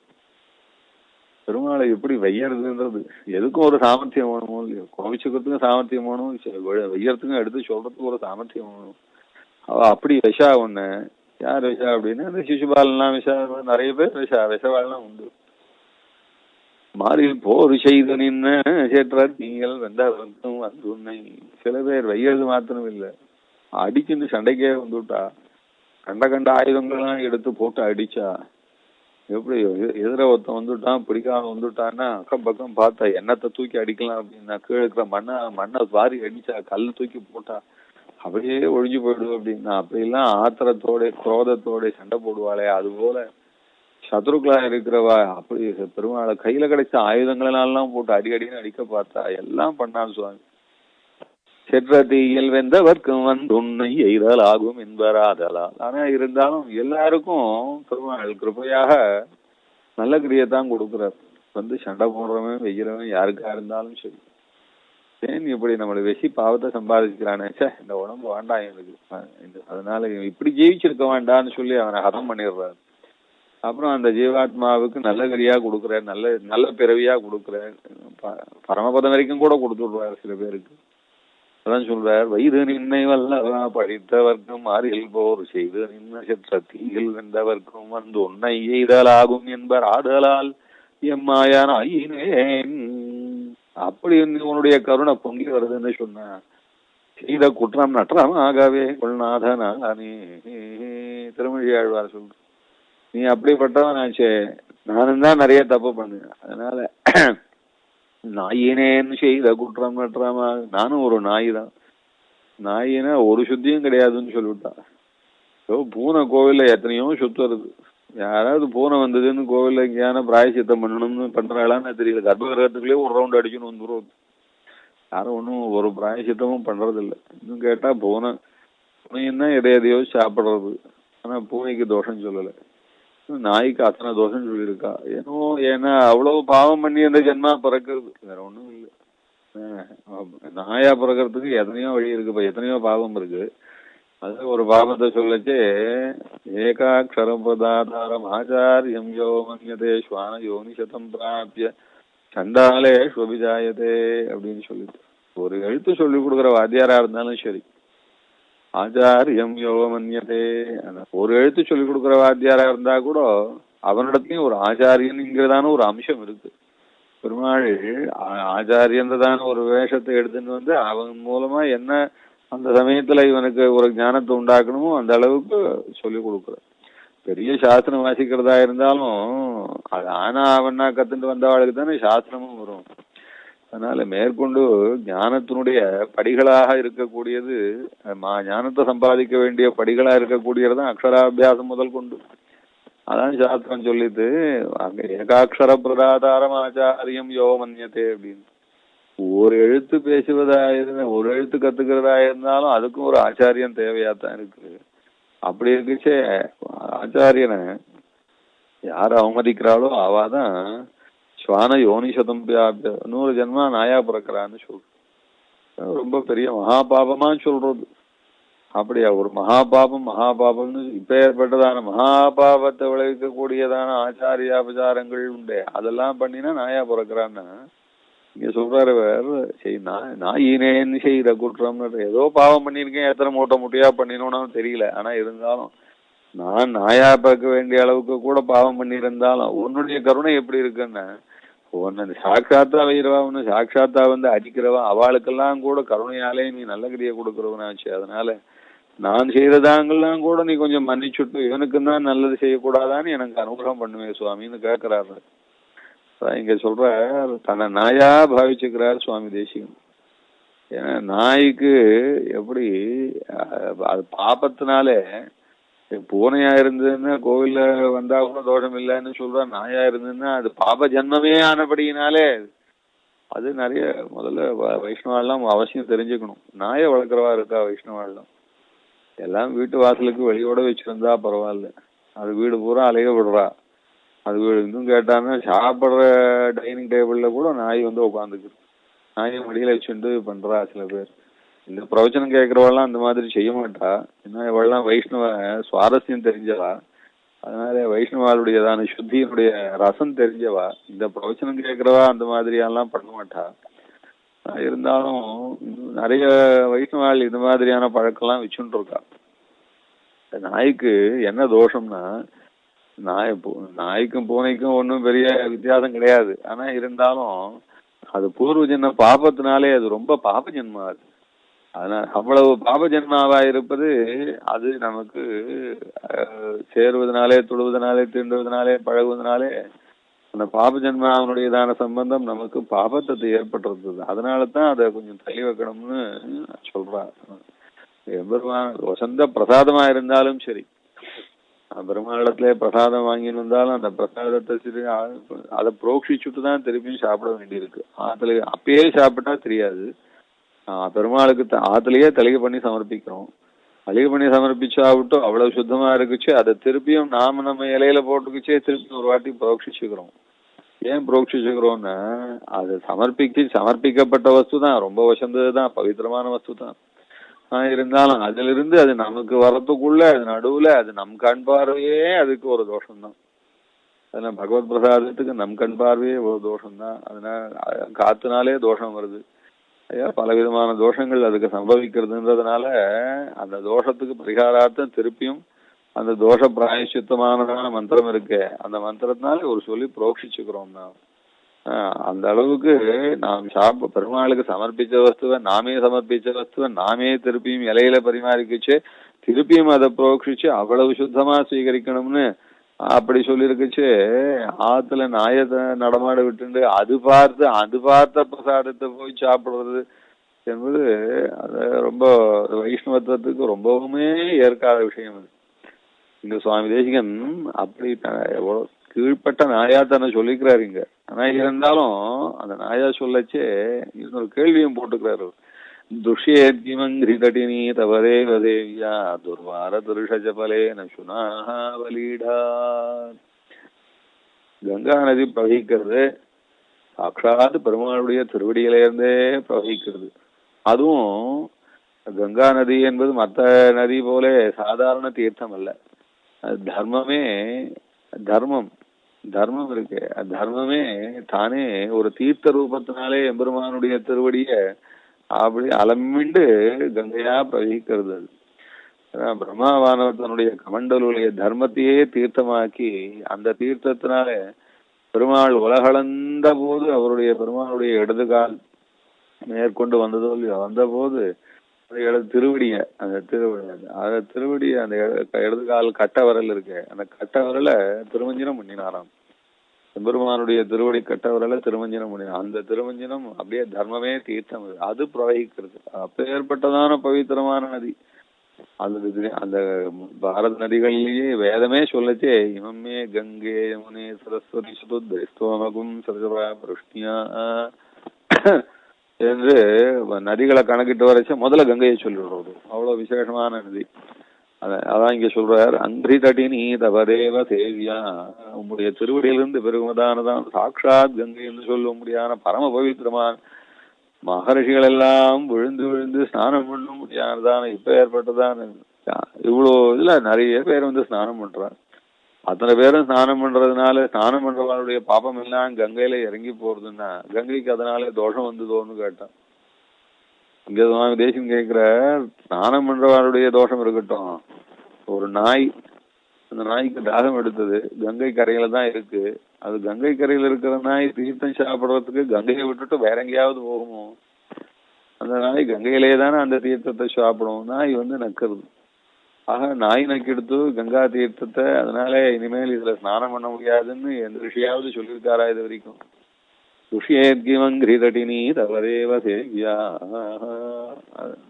பெருமாளை எப்படி வெய்யறதுன்றது எதுக்கும் ஒரு சாமர்த்தியம் வேணுமோ இல்லையோ, கோவிச்சுக்கிறதுக்கும் சாமர்த்தியம் வேணும், வெய்யறதுக்கும் எடுத்து சொல்றதுக்கு ஒரு சாமர்த்தியம் வேணும். அவ அப்படி விஷா ஒண்ணு. யார் விஷா அப்படின்னா அந்த சிசுபாலன்லாம் விஷா, நிறைய பேர் விஷவாலாம் உண்டு. மாறில் போர் செய்து நின்ன சேற்றார் நீங்கள் வெந்தவர்க்கும் வந்து உன்னை. சில பேர் வெய்யறது மாத்திரம் இல்லை, அடிச்சுன்னு சண்டைக்கே வந்துட்டா, கண்ட ஆயுதங்கள்லாம் எடுத்து போட்டு அடிச்சா எப்படி எதிர ஒருத்தன் வந்துட்டான் பிடிக்காம வந்துட்டான்னா அக்கம் பக்கம் பார்த்தா எண்ணத்தை தூக்கி அடிக்கலாம் அப்படின்னா கீழே இருக்கிற மண்ணை வாரி அடிச்சா, கல் தூக்கி போட்டா அப்படியே ஒழிஞ்சு போயிடுது அப்படின்னா, அப்படிலாம் ஆத்திரத்தோட குரோதத்தோட சண்டை போடுவாளே, அது போல சத்ருக்களா இருக்கிறவா அப்படி பெருமாளை கையில கிடைச்ச ஆயுதங்களெல்லாம் போட்டு அடிக்கடின்னு அடிக்க பார்த்தா எல்லாம் பண்ணான் சுவாமி. செற்றதீயில் வெந்தவர்க்கும் உன்னை எய்தல் ஆகும் என்பராதலால். ஆனா இருந்தாலும் எல்லாருக்கும் பெருமாள் கிருப்பையாக நல்ல கிரியைத்தான் கொடுக்குறார். சண்டை போடுறவன் வெய்கிறவன் யாருக்கா இருந்தாலும் சரி, ஏன் இப்படி நம்மளை வெசி பாவத்தை சம்பாதிக்கிறானே, இந்த உடம்பு வேண்டாம் எனக்கு, அதனால இப்படி ஜீவிச்சிருக்க வேண்டான்னு சொல்லி அவனை ஹதம் பண்ணிடுறாரு. அப்புறம் அந்த ஜீவாத்மாவுக்கு நல்ல கரியா கொடுக்குற, நல்ல பிறவியா கொடுக்குற, பரமபதம் வரைக்கும் கூட கொடுத்துடுறாரு சில பேருக்கு. அதான் சொல்றார், வயது நின்னை வல்லவா படித்தவர்க்கும் ஆறில் போர் செய்து நின்ன சத்தியில் வென்றவர்க்கும் வந்து உன்னை எய்தலாகும் என்பர் ஆடலால் எம்மாயான் ஆயினேன். அப்படி உன்னுடைய கருணை பொங்கி வருதுன்னு சொன்ன செய்த குற்றம் நற்றமாகவே கொள்நாதனே. திருமொழி ஆழ்வார் சொல்ற, நீ அப்படிப்பட்டவன் ஆச்சே, நானும் தான் நிறைய தப்பு பண்ணுவேன், அதனால நாயினேன்னு செய்த குற்றம் நற்றமா. நானும் ஒரு நாய் தான், நாயினா ஒரு சுத்தியும் கிடையாதுன்னு சொல்லிவிட்டா. பூனை கோவில்ல எத்தனையோ சுத்து வருது, யாராவது பூனை வந்ததுன்னு கோவில்ல எங்கேயான பிராயசித்தம் பண்ணணும்னு பண்றாளான்னு தெரியல. கர்ப்பகிரகத்துக்குள்ளே ஒரு ரவுண்ட் அடிச்சுன்னு வந்துடும், யாரும் ஒன்றும் ஒரு பிராயசித்தமும் பண்றதில்லை. இன்னும் கேட்டா பூனைன்னா எதையோ சாப்பிடுறது, ஆனா பூனைக்கு தோஷம் சொல்லலை, நாய்க்கு அத்தனை தோஷம் சொல்லியிருக்கா. ஏன்னா அவ்வளவு பாவம் பண்ணி அந்த ஜென்மா பிறக்கிறது, வேற ஒண்ணும் இல்லை. நாயா பிறக்கிறதுக்கு எத்தனையோ வழி இருக்கு, எத்தனையோ பாவம் இருக்கு. அது ஒரு பாவத்தை சொல்லச்சு, ஏகாட்சரபதாதாரம் ஆச்சாரியம் யோ மன்யதே ஸ்வான யோனிஷதம் பிராபிய சண்டாலே ஸ்வபிஜாயதே அப்படின்னு சொல்லிட்டு, ஒரு எழுத்து சொல்லி கொடுக்குற வாத்தியாரா இருந்தாலும் சரி, ஆச்சாரியம் யோகமன்யதே, ஒரு எழுத்து சொல்லிக் கொடுக்குற வாத்தியாரா இருந்தா கூட அவனிடத்துலயும் ஒரு ஆச்சாரியன்ங்கிறதான ஒரு அம்சம் இருக்கு. பெருமாள் ஆச்சாரியன்றதான ஒரு வேஷத்தை எடுத்துட்டு வந்து அவன் மூலமா என்ன அந்த சமயத்துல இவனுக்கு ஒரு ஞானத்தை உண்டாக்கணுமோ அந்த அளவுக்கு சொல்லிக் கொடுக்குற. பெரிய சாஸ்திரம் வாசிக்கிறதா இருந்தாலும் அது ஆனா அவனா கத்துட்டு வந்தவாளுக்கு தானே சாஸ்திரமும் வரும். அதனால மேற்கொண்டு ஞானத்தினுடைய படிகளாக இருக்கக்கூடியது, ஞானத்தை சம்பாதிக்க வேண்டிய படிகளா இருக்கக்கூடியதுதான் அக்ஷராபியாசம் முதல் கொண்டு. அதான் சாஸ்திரம் சொல்லிட்டு அங்க ஏகாட்சர பிரதாதாரம் ஆச்சாரியம் யோகமன்யத்தே அப்படின்னு. ஒரு எழுத்து பேசுவதா இருந்தா, ஒரு எழுத்து கத்துக்கிறதா இருந்தாலும் அதுக்கும் ஒரு ஆச்சாரியம் தேவையாத்தான் இருக்கு. அப்படி இருக்குச்சே ஆச்சாரியனை யார் அவமதிக்கிறாளோ அவாதான் ஸ்வான யோனிஷதம் 100 ஜென்மா நாயா பிறக்கிறான்னு சொல்ற, ரொம்ப பெரிய மகாபாபமா சொல்றது. அப்படியா ஒரு மகாபாபம்னு இப்ப ஏற்பட்டதான மகாபாபத்தை விளைவிக்கக்கூடியதான ஆச்சாரியாபச்சாரங்கள் உண்டு, அதெல்லாம் பண்ணினா நாயா பிறக்கிறான்னா இங்க சொல்றாரு வேற, சரி நாயினேன்னு செய்த குற்றம்னு ஏதோ பாவம் பண்ணிருக்கேன், எத்தனை மூட்டையா பண்ணினோம்னு தெரியல, ஆனா இருந்தாலும் நான் நாயா பார்க்க வேண்டிய அளவுக்கு கூட பாவம் பண்ணியிருந்தாலும் உன்னுடைய கருணை எப்படி இருக்குன்னு, உன்னை சாட்சாத்தா வைரவா, உன்னை சாட்சாத்தா வந்து அடிக்கிறவா, அவளுக்கெல்லாம் கூட கருணையாலே நீ நல்ல கிரியை கொடுக்கறவனாச்சு. அதனால நான் செய்ததாங்கெல்லாம் கூட நீ கொஞ்சம் மன்னிச்சுட்டு இவனுக்கு தான் நல்லது செய்யக்கூடாதான்னு எனக்கு அனுகிரகம் பண்ணுவேன் சுவாமின்னு கேட்கிறாரு. இங்க சொல்ற தன்னை நாயா பாவிச்சுக்கிறார் சுவாமி தேசிகன். ஏன்னா நாய்க்கு எப்படி அது பாப்பத்தினாலே, பூனையா இருந்ததுன்னா கோவில்ல வந்தா கூட தோஷம் இல்லைன்னு சொல்ற, நாயா இருந்ததுன்னா அது பாப ஜன்மமே ஆனபடியினாலே அது நிறைய முதல்ல வைஷ்ணவாலாம் அவசியம் தெரிஞ்சுக்கணும். நாயை வளர்க்குறவா இருக்கா வைஷ்ணவாலாம், எல்லாம் வீட்டு வாசலுக்கு வெளியோட வச்சிருந்தா பரவாயில்ல, அது வீடு பூரா அலைய விடுறா. அது இன்னும் கேட்டான்னா சாப்பிட்ற டைனிங் டேபிள்ல கூட நாய் வந்து உட்காந்துக்குது, நாயை மடியில வச்சுட்டு பண்றா சில பேர். இந்த பிரவச்சனம் கேட்கறவெல்லாம் அந்த மாதிரி செய்ய மாட்டா. ஏன்னா இவெல்லாம் வைஷ்ணவ சுவாரஸ்யம் தெரிஞ்சவா, அதனால வைஷ்ணவாளுடையதான சுத்தியினுடைய ரசம் தெரிஞ்சவா. இந்த பிரவச்சனம் கேட்கறவா அந்த மாதிரியெல்லாம் பண்ண மாட்டா. இருந்தாலும் நிறைய வைஷ்ணவாள் இந்த மாதிரியான பழக்கம்லாம் வச்சுட்டு இருக்கா. நாய்க்கு என்ன தோஷம்னா, நாய்க்கும் பூனைக்கும் ஒன்றும் பெரிய வித்தியாசம் கிடையாது. ஆனா இருந்தாலும் அது பூர்வ ஜென்ம பாபத்தினாலே அது ரொம்ப பாப ஜென்மா. அது அதனால அவ்வளவு பாப ஜென்மாவா இருப்பது அது நமக்கு சேருவதனாலே, தொடுவதனாலே, தீண்டுவதனாலே, பழகுவதனாலே அந்த பாப ஜென்மாவனுடையதான சம்பந்தம் நமக்கு பாபத்தை ஏற்பட்டுருந்தது. அதனால தான் அதை கொஞ்சம் தள்ளி வைக்கணும்னு சொல்றா. எம்பெருமான் வசந்த பிரசாதமா இருந்தாலும் சரி, பெருமாளிடத்துல பிரசாதம் வாங்கின்னு வந்தாலும் அந்த பிரசாதத்தை சரி அதை புரோக்ஷிச்சுட்டு தான் திருப்பியும் சாப்பிட வேண்டியிருக்கு. அதுல அப்பயே சாப்பிட்டா தெரியாது. பெருமாளுக்கு ஆத்துலயே தலிகை பண்ணி சமர்ப்பிக்கிறோம். தலிகை பண்ணி சமர்ப்பிச்சாவிட்டும் அவ்வளவு சுத்தமா இருக்குச்சு, அதை திருப்பியும் நம்ம இலையில போட்டுக்குச்சே திருப்பி ஒரு வாட்டி புரோக்ஷிச்சுக்கிறோம். ஏன் புரோக்ஷிச்சுக்கிறோம்னா, அது சமர்ப்பிக்கப்பட்ட வஸ்து தான், ரொம்ப வசந்ததுதான், பவித்திரமான வஸ்து தான். இருந்தாலும் அதுல இருந்து அது நமக்கு வரத்துக்குள்ள அது நடுவுல அது நம் கண் பார்வையே அதுக்கு ஒரு தோஷம்தான். அதனால பகவத் பிரசாதத்துக்கு நம் கண் பார்வையே ஒரு தோஷம்தான். அதனால காத்துனாலே தோஷம் வருது. பலவிதமான தோஷங்கள் அதுக்கு சம்பவிக்கிறதுன்றதுனால அந்த தோஷத்துக்கு பரிகாரார்த்தம் திருப்பியும் அந்த தோஷ பிராயசித்தமானதான மந்திரம் இருக்கு, அந்த மந்திரத்தினால ஒரு சொல்லி புரோக்ஷிச்சுக்கிறோம். நாம் அந்த அளவுக்கு நாம் பெருமாளுக்கு சமர்ப்பிச்ச வஸ்துவ நாமே சமர்ப்பிச்ச வஸ்துவ நாமே திருப்பியும் இலையில பரிமாறிக்குச்சு, திருப்பியும் அதை புரோக்ஷிச்சு அவ்வளவு சுத்தமா ஸ்வீகரிக்கணும்னு அப்படி சொல்லிருக்குச்சு. ஆத்துல நாயத்தை நடமாட விட்டு அது பார்த்த பிரசாதத்தை போய் சாப்பிடுறது என்பது அது ரொம்ப வைஷ்ணவத்துவத்துக்கு ரொம்பவுமே ஏற்காத விஷயம். அது இங்க சுவாமி தேசிகன் அப்படி கீழ்பட்ட நாயா தானே சொல்லிக்கிறாரு இங்க. ஆனா இருந்தாலும் அந்த நாயா சொல்லச்சே இன்னொரு கேள்வியும் போட்டுக்கிறாரு. துஷ்யேத்மங்கிரிதடினி தவதேவ தேவியா துர்வார துருஷஜபலே நசுனாவலீடா. கங்கா நதி பிரவகிக்கிறது சாட்சாத் பெருமாளுடைய திருவடியிலிருந்தே பிரவகிக்கிறது. அதுவும் கங்கா நதி என்பது மற்ற நதி போல சாதாரண தீர்த்தம் அல்ல. தர்மமே தர்மம் இருக்கு. தர்மமே தானே ஒரு தீர்த்த ரூபத்தினாலே எம்பெருமானுடைய திருவடிய அப்படி அலமிண்டு கங்கையா பிரவகிக்கிறது. அது பிரம்மாவானவர் தன்னுடைய கமண்டலுடைய தர்மத்தையே தீர்த்தமாக்கி அந்த தீர்த்தத்தினால பெருமாள் உலகளந்த போது அவருடைய பெருமாளுடைய இடதுகால் மேற்கொண்டு வந்த போது திருவடிய அந்த திருவடிய அந்த இடதுகால் கட்ட விரல் இருக்கு, அந்த கட்ட விரல திருமஞ்சனம் பண்ணினாராம். பெருமானுடைய திருவடி கட்ட விரல திருமஞ்சனம் பண்ணினார். அந்த திருமஞ்சனம் அப்படியே தர்மமே தீர்த்தம், அது பிரவகிக்கிறது. அப்ப ஏற்பட்டதான பவித்திரமான நதி. அந்த பாரத நதிகளிலேயே வேதமே சொல்லச்சே இமமே கங்கை யமுனே சரஸ்வதி சுதுத்வமகும் சரஜவா புருஷ்ணியா என்று நதிகளை கணக்கிட்டு வரைச்ச முதல்ல கங்கையை சொல்லிடுறது. அவ்வளவு விசேஷமான நதி. அதான் இங்க சொல்றார், அங்கிரி தட்டினி தவதேவ தேவியா, உங்களுடைய திருவடியிலிருந்து பெருமதானதான் சாட்சாத் கங்கை என்று சொல்ல முடியாத பரம பவித்திரமான மகர்ஷிகள் எல்லாம் விழுந்து ஸ்நானம் பண்ண முடியாததான இப்ப ஏற்பட்டதான இவ்வளோ இதுல நிறைய பேர் ஸ்நானம் பண்றாங்க. அத்தனை பேரும் ஸ்நானம் பண்றதுனால ஸ்நானம் பண்றவங்களுடைய பாப்பம் எல்லாம் கங்கையில இறங்கி போறதுன்னா கங்கைக்கு அதனால தோஷம் வந்ததோன்னு கேட்டான். இங்க சுவாமி தேசியம் கேட்கிற, ஸ்நானம் பண்றவருடைய தோஷம் இருக்கட்டும், ஒரு நாய், அந்த நாய்க்கு தாகம் எடுத்தது கங்கை கரையில தான் இருக்கு. அது கங்கை கரையில இருக்கிற நாய் தீர்த்தம் சாப்பிடுறதுக்கு கங்கையை விட்டுட்டு வேற எங்கேயாவது போகுமோ? அந்த நாய் கங்கையிலேயே தானே அந்த தீர்த்தத்தை சாப்பிடும். நாய் நக்கிறது. ஆக நாய் நக்கெடுத்து கங்கா தீர்த்தத்தை, அதனால இனிமேல் இதுல ஸ்நானம் பண்ண முடியாதுன்னு எந்த ரிஷியாவது சொல்லியிருக்காரா இது வரைக்கும்? ருஷியேத்கிமங்கிரிதடினி தவதேவ தேவியா.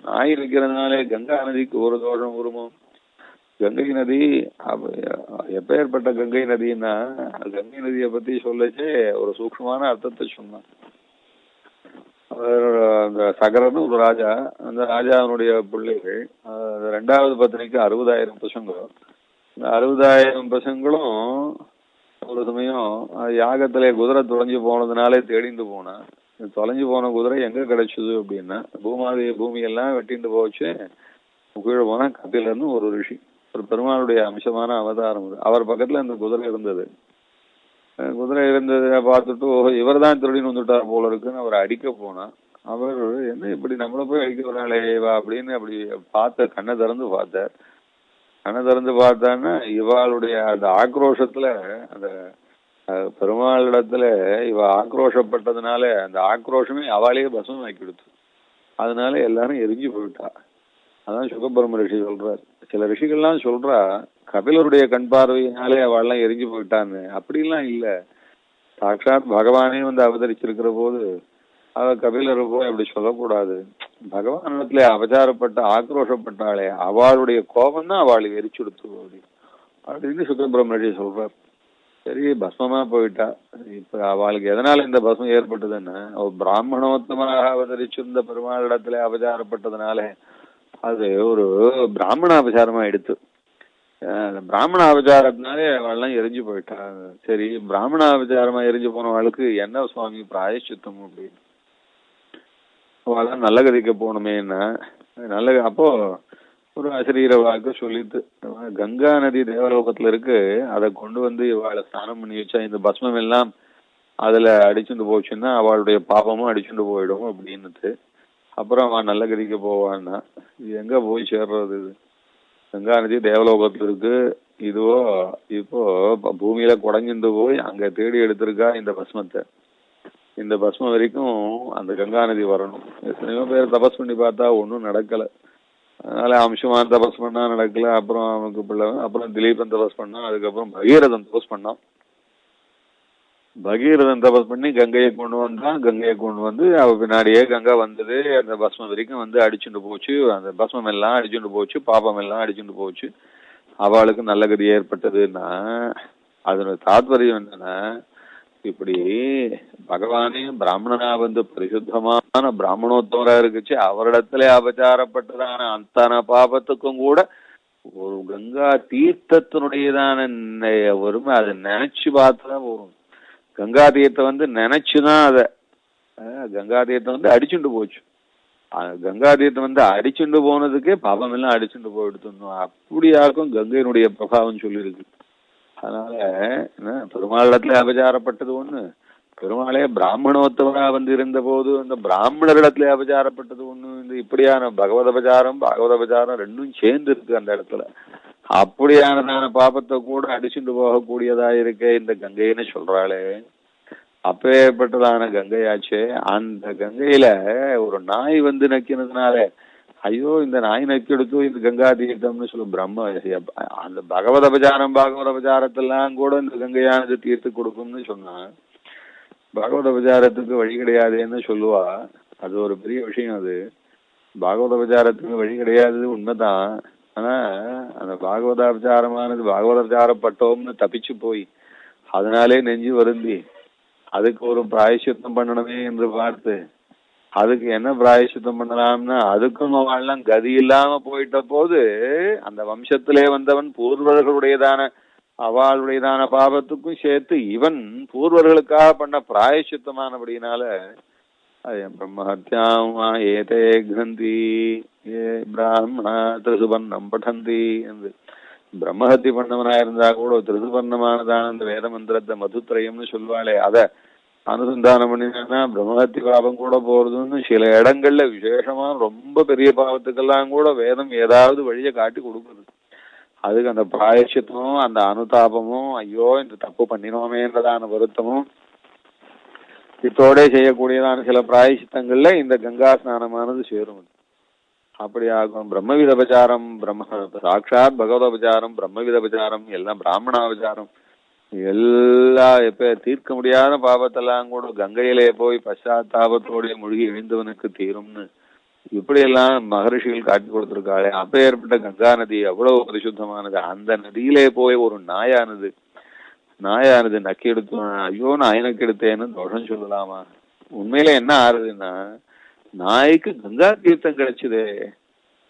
நாய் இருக்கிறதுனாலே கங்கா நதிக்கு ஒரு தோஷம் வருமோ? கங்கை நதி எப்பேற்பட்ட கங்கை நதினா, கங்கை நதியை பத்தி சொல்லச்சே ஒரு சூக்ஷ்மமான அர்த்தத்தை சொன்னான். அந்த சகரன்னு ஒரு ராஜா, அந்த ராஜாவினுடைய பிள்ளைகள், ரெண்டாவது பத்தினிக்கு 60,000 பசங்களும். இந்த 60,000 பசங்களும் ஒரு சமயம் யாகத்திலே குதிரை துளைஞ்சு போனதுனாலே தேடிந்து போனான். தொலைஞ்சு போன குதிரை எங்க கிடைச்சது அப்படின்னா, பூமியெல்லாம் வெட்டிட்டு போச்சு. கீழே போனா கபிலர்னு ஒரு ரிஷி, ஒரு பெருமாளுடைய அம்சமான அவதாரம். அவர் பக்கத்துல அந்த குதிரை இருந்தது. குதிரை இருந்ததை பார்த்துட்டு இவர் தான் திருடின்னு வந்துட்டார் போல இருக்குன்னு அவர் அடிக்க போனா, அவர் என்ன இப்படி நம்மள போய் அடிக்க வராளே வா அப்படின்னு அப்படி பார்த்த, கண்ணை திறந்து பார்த்தார். கண்ணை திறந்து பார்த்தான்னா இவாளுடைய அந்த ஆக்ரோஷத்துல, அந்த பெருமாளிடத்துல இவ ஆக்ரோஷப்பட்டதுனால அந்த ஆக்ரோஷமே அவளையே பசம் ஆக்கி கொடுத்து. அதனால எல்லாரும் எரிஞ்சு போயிட்டா. அதான் சுகபிரம்ம ரிஷி சொல்றார். சில ரிஷிகள்லாம் சொல்றா கபிலருடைய கண் பார்வையினாலே அவள்லாம் எரிஞ்சு போயிட்டான்னு. அப்படிலாம் இல்ல. சாட்சாத் பகவானே வந்து அவதரிச்சிருக்கிற போது அவ கபிலர் போய் அப்படி சொல்லக்கூடாது. பகவானிடத்துல அபச்சாரப்பட்ட ஆக்ரோஷப்பட்டாளே அவளுடைய கோபம் தான் அவளுக்கு எரிச்சுடுத்து அப்படின்னு சுகபிரம்ம ரிஷி சொல்றார். சரி, பஸ்மமா போயிட்டா. இப்ப அவளுக்கு எதனால இந்த பஸ்மம் ஏற்பட்டதுன்னா, பிராமணோத்தமனாக அவதரிச்சிருந்த பெருமாளிடத்துல அபச்சாரப்பட்டதுனால அது ஒரு பிராமண அபச்சாரமா எடுத்து. பிராமண அபச்சாரத்தினாலே அவள்லாம் எரிஞ்சு போயிட்டா. சரி, பிராமண அபச்சாரமா எரிஞ்சு போனவளுக்கு என்ன சுவாமி பிராயச்சித்தம் அப்படின்னு அவள்லாம் நல்ல கதிக்க போகணுமேன்னா நல்ல. அப்போ ஒரு அசரீர வாக்கு சொல்லிட்டு, கங்கா நதி தேவலோகத்துல இருக்கு, அதை கொண்டு வந்து இவாளை ஸ்நானம் பண்ணி வச்சா இந்த பஸ்மம் எல்லாம் அதுல அடிச்சுட்டு போச்சுன்னா அவளுடைய பாபமும் அடிச்சுட்டு போயிடும் அப்படின்னுட்டு. அப்புறம் அவன் நல்ல கதிக்கு போவான்னா இது எங்க போய் சேர்றது? இது கங்கா நதி தேவலோகத்துல இருக்கு, இதுவோ இப்போ பூமியில குடஞ்சிட்டு போய் அங்க தேடி எடுத்திருக்கா இந்த பஸ்மத்தை. இந்த பஸ்மம் வரைக்கும் அந்த கங்கா நதி வரணும். எத்தனையோ பேர் தபஸ் பண்ணி பார்த்தா ஒன்னும் நடக்கல. அதனால அம்சமான் தபஸ் பண்ணா நடக்கல. அப்புறம் அவனுக்கு பிள்ளை, அப்புறம் திலீபன் தபஸ் பண்ணான். அதுக்கப்புறம் பகீரதன் தபஸ் பண்ணான். பகீரதன் தபஸ் பண்ணி கங்கையை கொண்டு வந்தான். கங்கையை கொண்டு வந்து அவ பின்னாடியே கங்கை வந்தது. அந்த பஸ்மம் வரைக்கும் வந்து அடிச்சுட்டு போச்சு. அந்த பஸ்மம் எல்லாம் அடிச்சுட்டு போச்சு, பாபம் எல்லாம் அடிச்சுட்டு போச்சு. அவளுக்கு நல்ல கதி ஏற்பட்டதுன்னா அதனோட தாத்பரியம் என்னன்னா, இப்படி பகவானே பிராமணனா வந்து பரிசுத்தமான பிராமணோத்தமரா இருக்குச்சு, அவரிடத்துல அபச்சாரப்பட்டதான அத்தனை பாபத்துக்கும் கூட ஒரு கங்கா தீர்த்தத்தினுடையதான வறுமை அதை நினைச்சு பார்த்துதான் போகும். கங்கா தீர்த்தம் வந்து நினைச்சுதான் அதை, கங்கா தீர்த்தம் வந்து அடிச்சுட்டு போச்சு. கங்கா தீர்த்தம் வந்து அடிச்சுட்டு போனதுக்கே பாபம் எல்லாம் அடிச்சுட்டு போயிடுத்து. அப்படியாக்கும் கங்கையினுடைய பிரபாவம் சொல்லியிருக்கு. அதனால பெருமாளிடத்துல அபச்சாரப்பட்டது ஒண்ணு, பெருமாளே பிராமணோத்தவரா வந்து இருந்த போது அந்த பிராமணரிடத்துல அபச்சாரப்பட்டது ஒண்ணு. இந்த இப்படியான பகவத அபச்சாரம் பாகவத அபச்சாரம் ரெண்டும் சேர்ந்து இருக்கு அந்த இடத்துல. அப்படியானதான பாபத்தை கூட அடிச்சுட்டு போகக்கூடியதா இருக்க இந்த கங்கைன்னு சொல்றாளே. அப்பேற்பட்டதான கங்கையாச்சே, அந்த கங்கையில ஒரு நாய் வந்து நக்கினதுனால ஐயோ இந்த நாய் நக்கெடுத்து இந்த கங்கா தீர்த்தம்னு சொல்லும் பிரம்ம. அந்த பகவத அபச்சாரம் பாகவத அபச்சாரத்தெல்லாம் கூட இந்த கங்கையானது தீர்த்து கொடுக்கும்னு சொன்னா, பாகவத அபச்சாரத்துக்கு வழி கிடையாதுன்னு சொல்லுவா. அது ஒரு பெரிய விஷயம். அது பாகவத அபச்சாரத்துக்கு வழி கிடையாது உண்மைதான். ஆனா அந்த பாகவத அபச்சாரமானது பாகவத அபச்சாரப்பட்டோம்னு தப்பிச்சு போய் அதனாலே நெஞ்சு வருந்தி அதுக்கு ஒரு பிராயசித்தம் பண்ணணுமே என்று பார்த்து அதுக்கு என்ன பிராயசித்தம் பண்ணலாம்னா அதுக்கும் அவள்லாம் கதி இல்லாம போயிட்ட போது அந்த வம்சத்திலே வந்தவன் பூர்வர்களுடையதான அவளுடையதான பாபத்துக்கும் சேர்த்து இவன் பூர்வர்களுக்காக பண்ண பிராயசித்தமானபடினால பிரம்மஹத்யாமா ஏதே கிரந்தி ஏ பிராமணா திருசுபர்ணம் படந்தி என்று பிரம்மஹத்தி பண்ணவனா இருந்தா கூட திருசுபர்ணமானதான அந்த வேத மந்திரத்தை மதுத்திரயம்னு சொல்லுவாளே அதை அனுசந்தானம் பண்ணினா பிரம்மஹத்தி பாவம் கூட போறதுன்னு சில இடங்கள்ல விசேஷமா ரொம்ப பெரிய பாவத்துக்கெல்லாம் கூட வேதம் ஏதாவது வழியை காட்டி கொடுக்குது. அதுக்கு அந்த பிராயசித்தமும் அந்த அனுதாபமும் ஐயோ இந்த தப்பு பண்ணினோமேன்றதான வருத்தமும் இத்தோட செய்யக்கூடியதான சில பிராயசித்தங்கள்ல இந்த கங்கா ஸ்நானமானது சேரும். அப்படி ஆகும். பிரம்மவிதபச்சாரம், பிரம்ம சாட்சாத் பகவதபச்சாரம், பிரம்மவிதபச்சாரம் எல்லாம் பிராமணாபச்சாரம் எல்லாம் எப்ப தீர்க்க முடியாத பாபத்தெல்லாம் கூட கங்கையிலே போய் பశ్చాத்தாபத்தோடைய மூழ்கி எழுந்தவனுக்கு தீரும்னு இப்படி எல்லாம் மகரிஷிகள் காட்டி கொடுத்திருக்காளே. அப்ப ஏற்பட்ட கங்கா நதி அவ்வளவு பரிசுத்தமானது. அந்த நதியிலே போய் ஒரு நாயானது நக்கி எடுத்து ஐயோ நாய் நக்கி எடுத்தேன்னு தோஷம் சொல்லலாமா? உண்மையில என்ன ஆறுதுன்னா நாய்க்கு கங்கா தீர்த்தம் கிடைச்சது.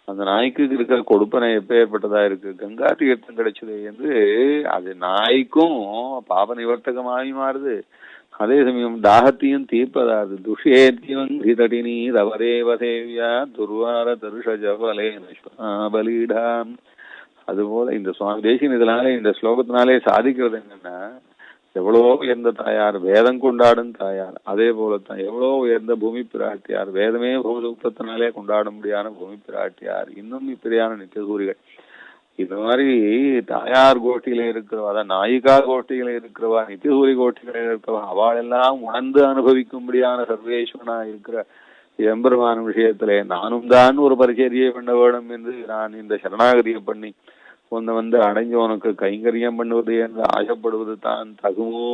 அந்த நாய்க்கு இருக்கிற கொடுப்பனை எப்ப ஏற்பட்டதா இருக்கு, கங்கா தீர்த்தம் கிடைச்சது என்று அது நாய்க்கும் பாப நிவர்த்தகமாகி மாறுது, அதே சமயம் தாகத்தையும் தீர்ப்பதாது. துஷேத்யவங்கிதடினி ரவரேவ தேவியா துர்வார தருஷ ஜபலே பலிடாம். அதுபோல இந்த சுவாமி தேசிகன் இதனாலே இந்த ஸ்லோகத்தினாலே சாதிக்கிறது என்னன்னா, எவ்வளோ உயர்ந்த தாயார், வேதம் கொண்டாடும் தாயார். அதே போலத்தான் எவ்வளோ உயர்ந்த பூமி பிராட்டியார், வேதமே பூசூக்தத்தினாலே கொண்டாட முடியாத பூமி பிராட்டியார், இன்னும் இப்படியான நித்தியசூரிகள். இந்த மாதிரி தாயார் கோஷ்டியில இருக்கிறவா, அதான் நாயிகா கோஷ்டியில இருக்கிறவா, நித்தியசூரி கோஷ்டியில இருக்கிறவா, அவளெல்லாம் உணர்ந்து அனுபவிக்கும்படியான சர்வேஸ்வரனா இருக்கிற எம்பெருமான விஷயத்திலே நானும் தான் ஒரு பரிச்சரியை பண்ண வேணும் என்று நான் இந்த சரணாகதியை பண்ணி உன்னை அடைஞ்சு உனக்கு கைங்கரியம் பண்ணுவது என்று ஆசைப்படுவது தான் தகுமோ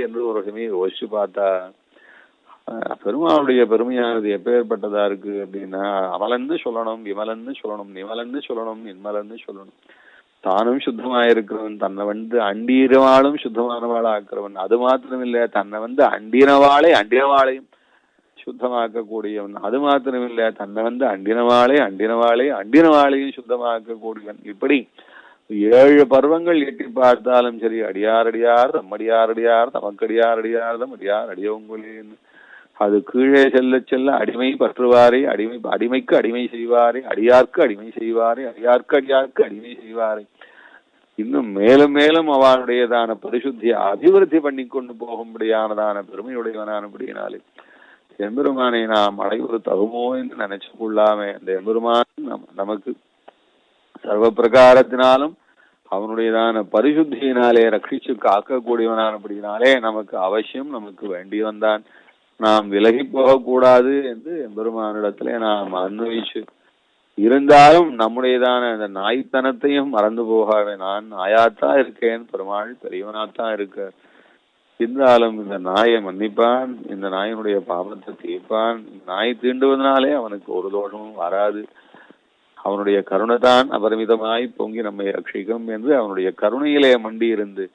என்று ஒரு சமயம் யோசிச்சு பார்த்தா, பெருமாளுடைய பெருமையானது எப்பேற்பட்டதா இருக்கு அப்படின்னா, அமலன்னு சொல்லணும், விமலன்னு சொல்லணும், நிமலன்னு சொல்லணும், நின்மலன்னு சொல்லணும். தானும் சுத்தமாயிருக்கிறவன், தன்னை அண்டீரவாளும் சுத்தமானவாளா ஆக்கிறவன். அது மாத்திரமில்லை, தன்னை அண்டினவாளையும் சுத்தமாக்க கூடியவன். அது மாத்திரமில்லை, தன்னை அண்டினவாளையும் சுத்தமாக்க கூடியவன். இப்படி 7 பருவங்கள் எட்டி பார்த்தாலும் சரி, அடியாரடியார் தம்மடியாரடியார் தமக்கடியாரடியார் தம்மடியார் அடியோங்குலேன்னு அது கீழே செல்ல செல்ல அடிமை பற்றுவாரே, அடிமைக்கு அடிமை செய்வாரே, அடியார்க்கு அடிமை செய்வாரே, அடியார்க்கு அடிமை செய்வாரே. இன்னும் மேலும் மேலும் அவனுடையதான பரிசுத்தியை அபிவிருத்தி பண்ணி கொண்டு போகும்படியானதான பெருமையுடையவனானபடியினாலே எம்பெருமானை நாம் அடைவது தகுமோ என்று நினைச்சு கொள்ளாமே, அந்த எம்பெருமான் நமக்கு சர்வ பிரகாரத்தினாலும் அவனுடையதான பரிசுத்தியினாலே ரட்சிச்சு காக்கக்கூடியவனானபடியினாலே நமக்கு அவசியம், நமக்கு வேண்டி வந்தான். நாம் விலகி போகக்கூடாது என்று எம்பெருமானிடத்திலே நாம் அன்வயிச்சு இருந்தாலும் நம்முடையதான அந்த நாய்த்தனத்தையும் மறந்து போகாவே. நான் நாயாத்தான் இருக்கேன், பெருமாள் பெரியவனாத்தான் இருக்க. இருந்தாலும் இந்த நாயை மன்னிப்பான், இந்த நாயினுடைய பாவத்தை தீர்ப்பான். நாய் தீண்டுவதனாலே அவனுக்கு ஒரு தோஷமும் வராது. அவனுடைய கருணை தான் அபரிமிதமாய் பொங்கி நம்மை ரட்சிக்கும் என்று அவனுடைய கருணையிலே மண்டி இருந்து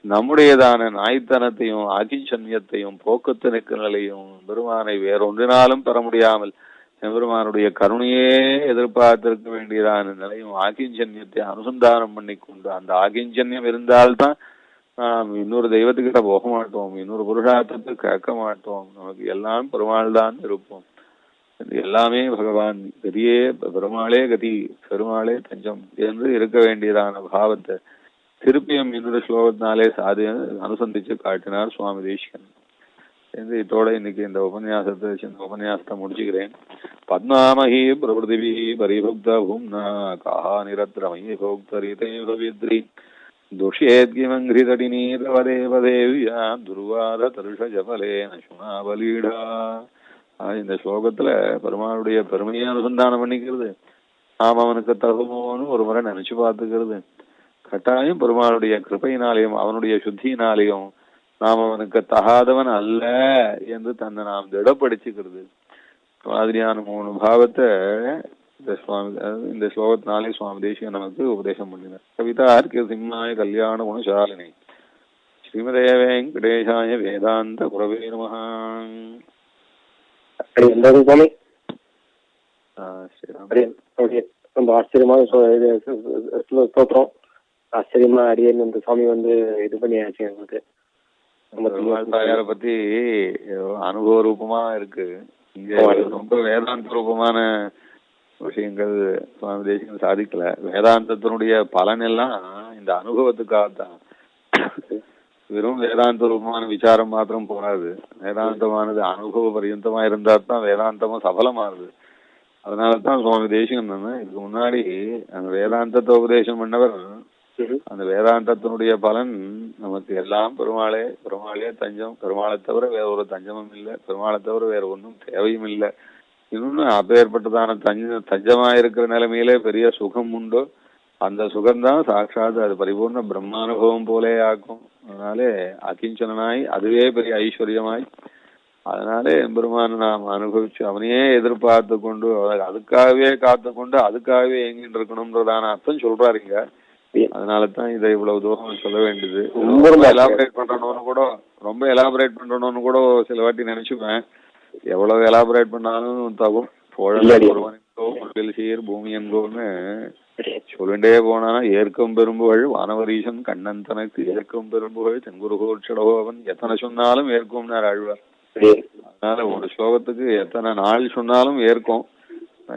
நம்முடையதான நாய்த்தனத்தையும் ஆகிஞ்சன்யத்தையும் போக்கத்து நிற்கலையும் பெருமானை வேறொன்றினாலும் பெற முடியாமல் பெருமானுடைய கருணையே எதிர்பார்த்திருக்க வேண்டியதான நிலையும் ஆகிஞ்சன்யத்தை அனுசந்தானம் பண்ணி கொண்டு, அந்த ஆகிஞ்சன்யம் இருந்தால்தான் நாம் இன்னொரு தெய்வத்துக்கிட்ட போக மாட்டோம், இன்னொரு புருஷார்த்தத்தை கேட்க மாட்டோம். நமக்கு எல்லாம் பெருமாள் தான் இருப்போம். எல்லாமே பகவான் கதியே, பெருமாளே கதி, பெருமாளே தஞ்சம் என்று இருக்க வேண்டியதான பாவத்தை திருப்பியும் இன்னொரு ஸ்லோகத்தினாலே அனுசந்திச்சு காட்டினார் சுவாமி தேசிகன். இதோட இன்னைக்கு இந்த உபன்யாசத்தை முடிச்சுக்கிறேன். பத்மாமஹி பிரபுதிபி பரிபுக்த பூம்னா காஹா நிரத்ரமயி போக்தரிதேவத்ரி துஷ்யேத்கிமங்கிரிதடினீரவதேவதேவ்யா துர்வார தருஷ ஜபலேன சுனாபலீடா. இந்த ஸ்லோகத்துல பெருமாளுடைய பெருமையை அனுசந்தானம் பண்ணிக்கிறது, நாம் அவனுக்கு தகுமோன்னு ஒரு முறை நினைச்சு பார்த்துக்கிறது, கட்டாயம் பெருமாளுடைய கிருபையினாலேயும் அவனுடைய சுத்தியினாலேயும் நாம் அவனுக்கு தகாதவன் அல்ல என்று தன்னை நாம் திடப்படுத்திக்கிறது மாதிரியான 3 பாவத்தை இந்த ஸ்லோகத்தினாலே சுவாமி தேசிகன் நமக்கு உபதேசம் பண்ணினார். கவிதார்க்கிய சிம்மாய கல்யாண குணசாலினி ஸ்ரீமதே வெங்கடேசாய வேதாந்த குரவே நமஹ. ரொம்ப ஆச்சரியமான ஸ்தோத்திரம். ஆச்சரியமா அடியேன் இந்த சுவாமி இது பண்ணியாச்சு. எங்களுக்கு தாயாரை பத்தி அனுபவ ரூபமா இருக்கு. இங்க ரொம்ப வேதாந்த ரூபமான விஷயங்கள் சுவாமி தேசிகன் சாதிக்கல. வேதாந்தத்தினுடைய பலன் எல்லாம் இந்த அனுபவத்துக்காகத்தான். வெறும் வேதாந்த ரூபமான விசாரம் மாத்திரம் போராது. வேதாந்தமானது அனுபவ பரியந்தமா இருந்தா தான் வேதாந்தமும் சபலமானது. அதனாலதான் சுவாமி தேசிகன் இதுக்கு முன்னாடி அந்த வேதாந்தத்தை உபதேசம் பண்ணவர், அந்த வேதாந்தத்தினுடைய பலன் நமக்கு எல்லாம் பெருமாளே தஞ்சம், பெருமாளை தவிர வேற ஒரு தஞ்சமும் இல்லை, பெருமாளை தவிர வேற ஒன்றும் தேவையும் இல்லை. இன்னொன்னு அப்பேற்பட்டதான தஞ்சமா இருக்கிற நிலைமையிலே பெரிய சுகம் உண்டோ அந்த சுகம்தான் சாட்சாத் அது பரிபூர்ண பிரம்மானுபவம் போலே ஆக்கும். அதனாலே அகிஞ்சனாய் அதுவே பெரிய ஐஸ்வர்யமாய், அதனாலே எம்பெருமான் நாம் அனுபவிச்சு அவனையே எதிர்பார்த்து கொண்டு அதுக்காகவே காத்து கொண்டு அதுக்காகவே எங்கிட்டு இருக்கணும்ன்றதான அர்த்தம் சொல்றாருங்க. அதனாலதான் இதை இவ்வளவு தூரம் சொல்ல வேண்டியது. ரொம்ப எலாபரேட் பண்றணும்னு கூட சில வாட்டி நினைச்சுப்பேன். எவ்வளவு எலாபரேட் பண்ணாலும் தகும். சீர் பூமி என்போன்னு சொல்லிண்டே போனா ஏற்கும் பெரும்புகள் வானவரீசன் கண்ணன் தனக்கு ஏற்கும் பெரும்புகள் தென்குருகோட்சடகோவன் எத்தனை சொன்னாலும் ஏற்கும்னார் ஆழ்வார். அதனால ஒரு ஸ்லோகத்துக்கு எத்தனை நாள் சொன்னாலும் ஏற்கும்.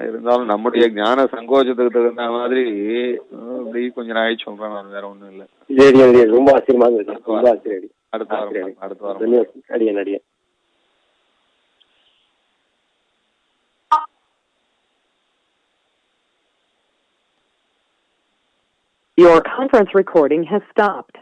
இருந்தாலும் நம்முடைய ஞான சங்கோச்சத்துக்கு தகுந்த மாதிரி இப்படி கொஞ்ச நாள் சொல்றேன். நான் வேற ஒண்ணும் இல்லை. ரொம்ப ஆச்சரியமாக அடுத்த வாரம் அடியன். Your conference recording has stopped.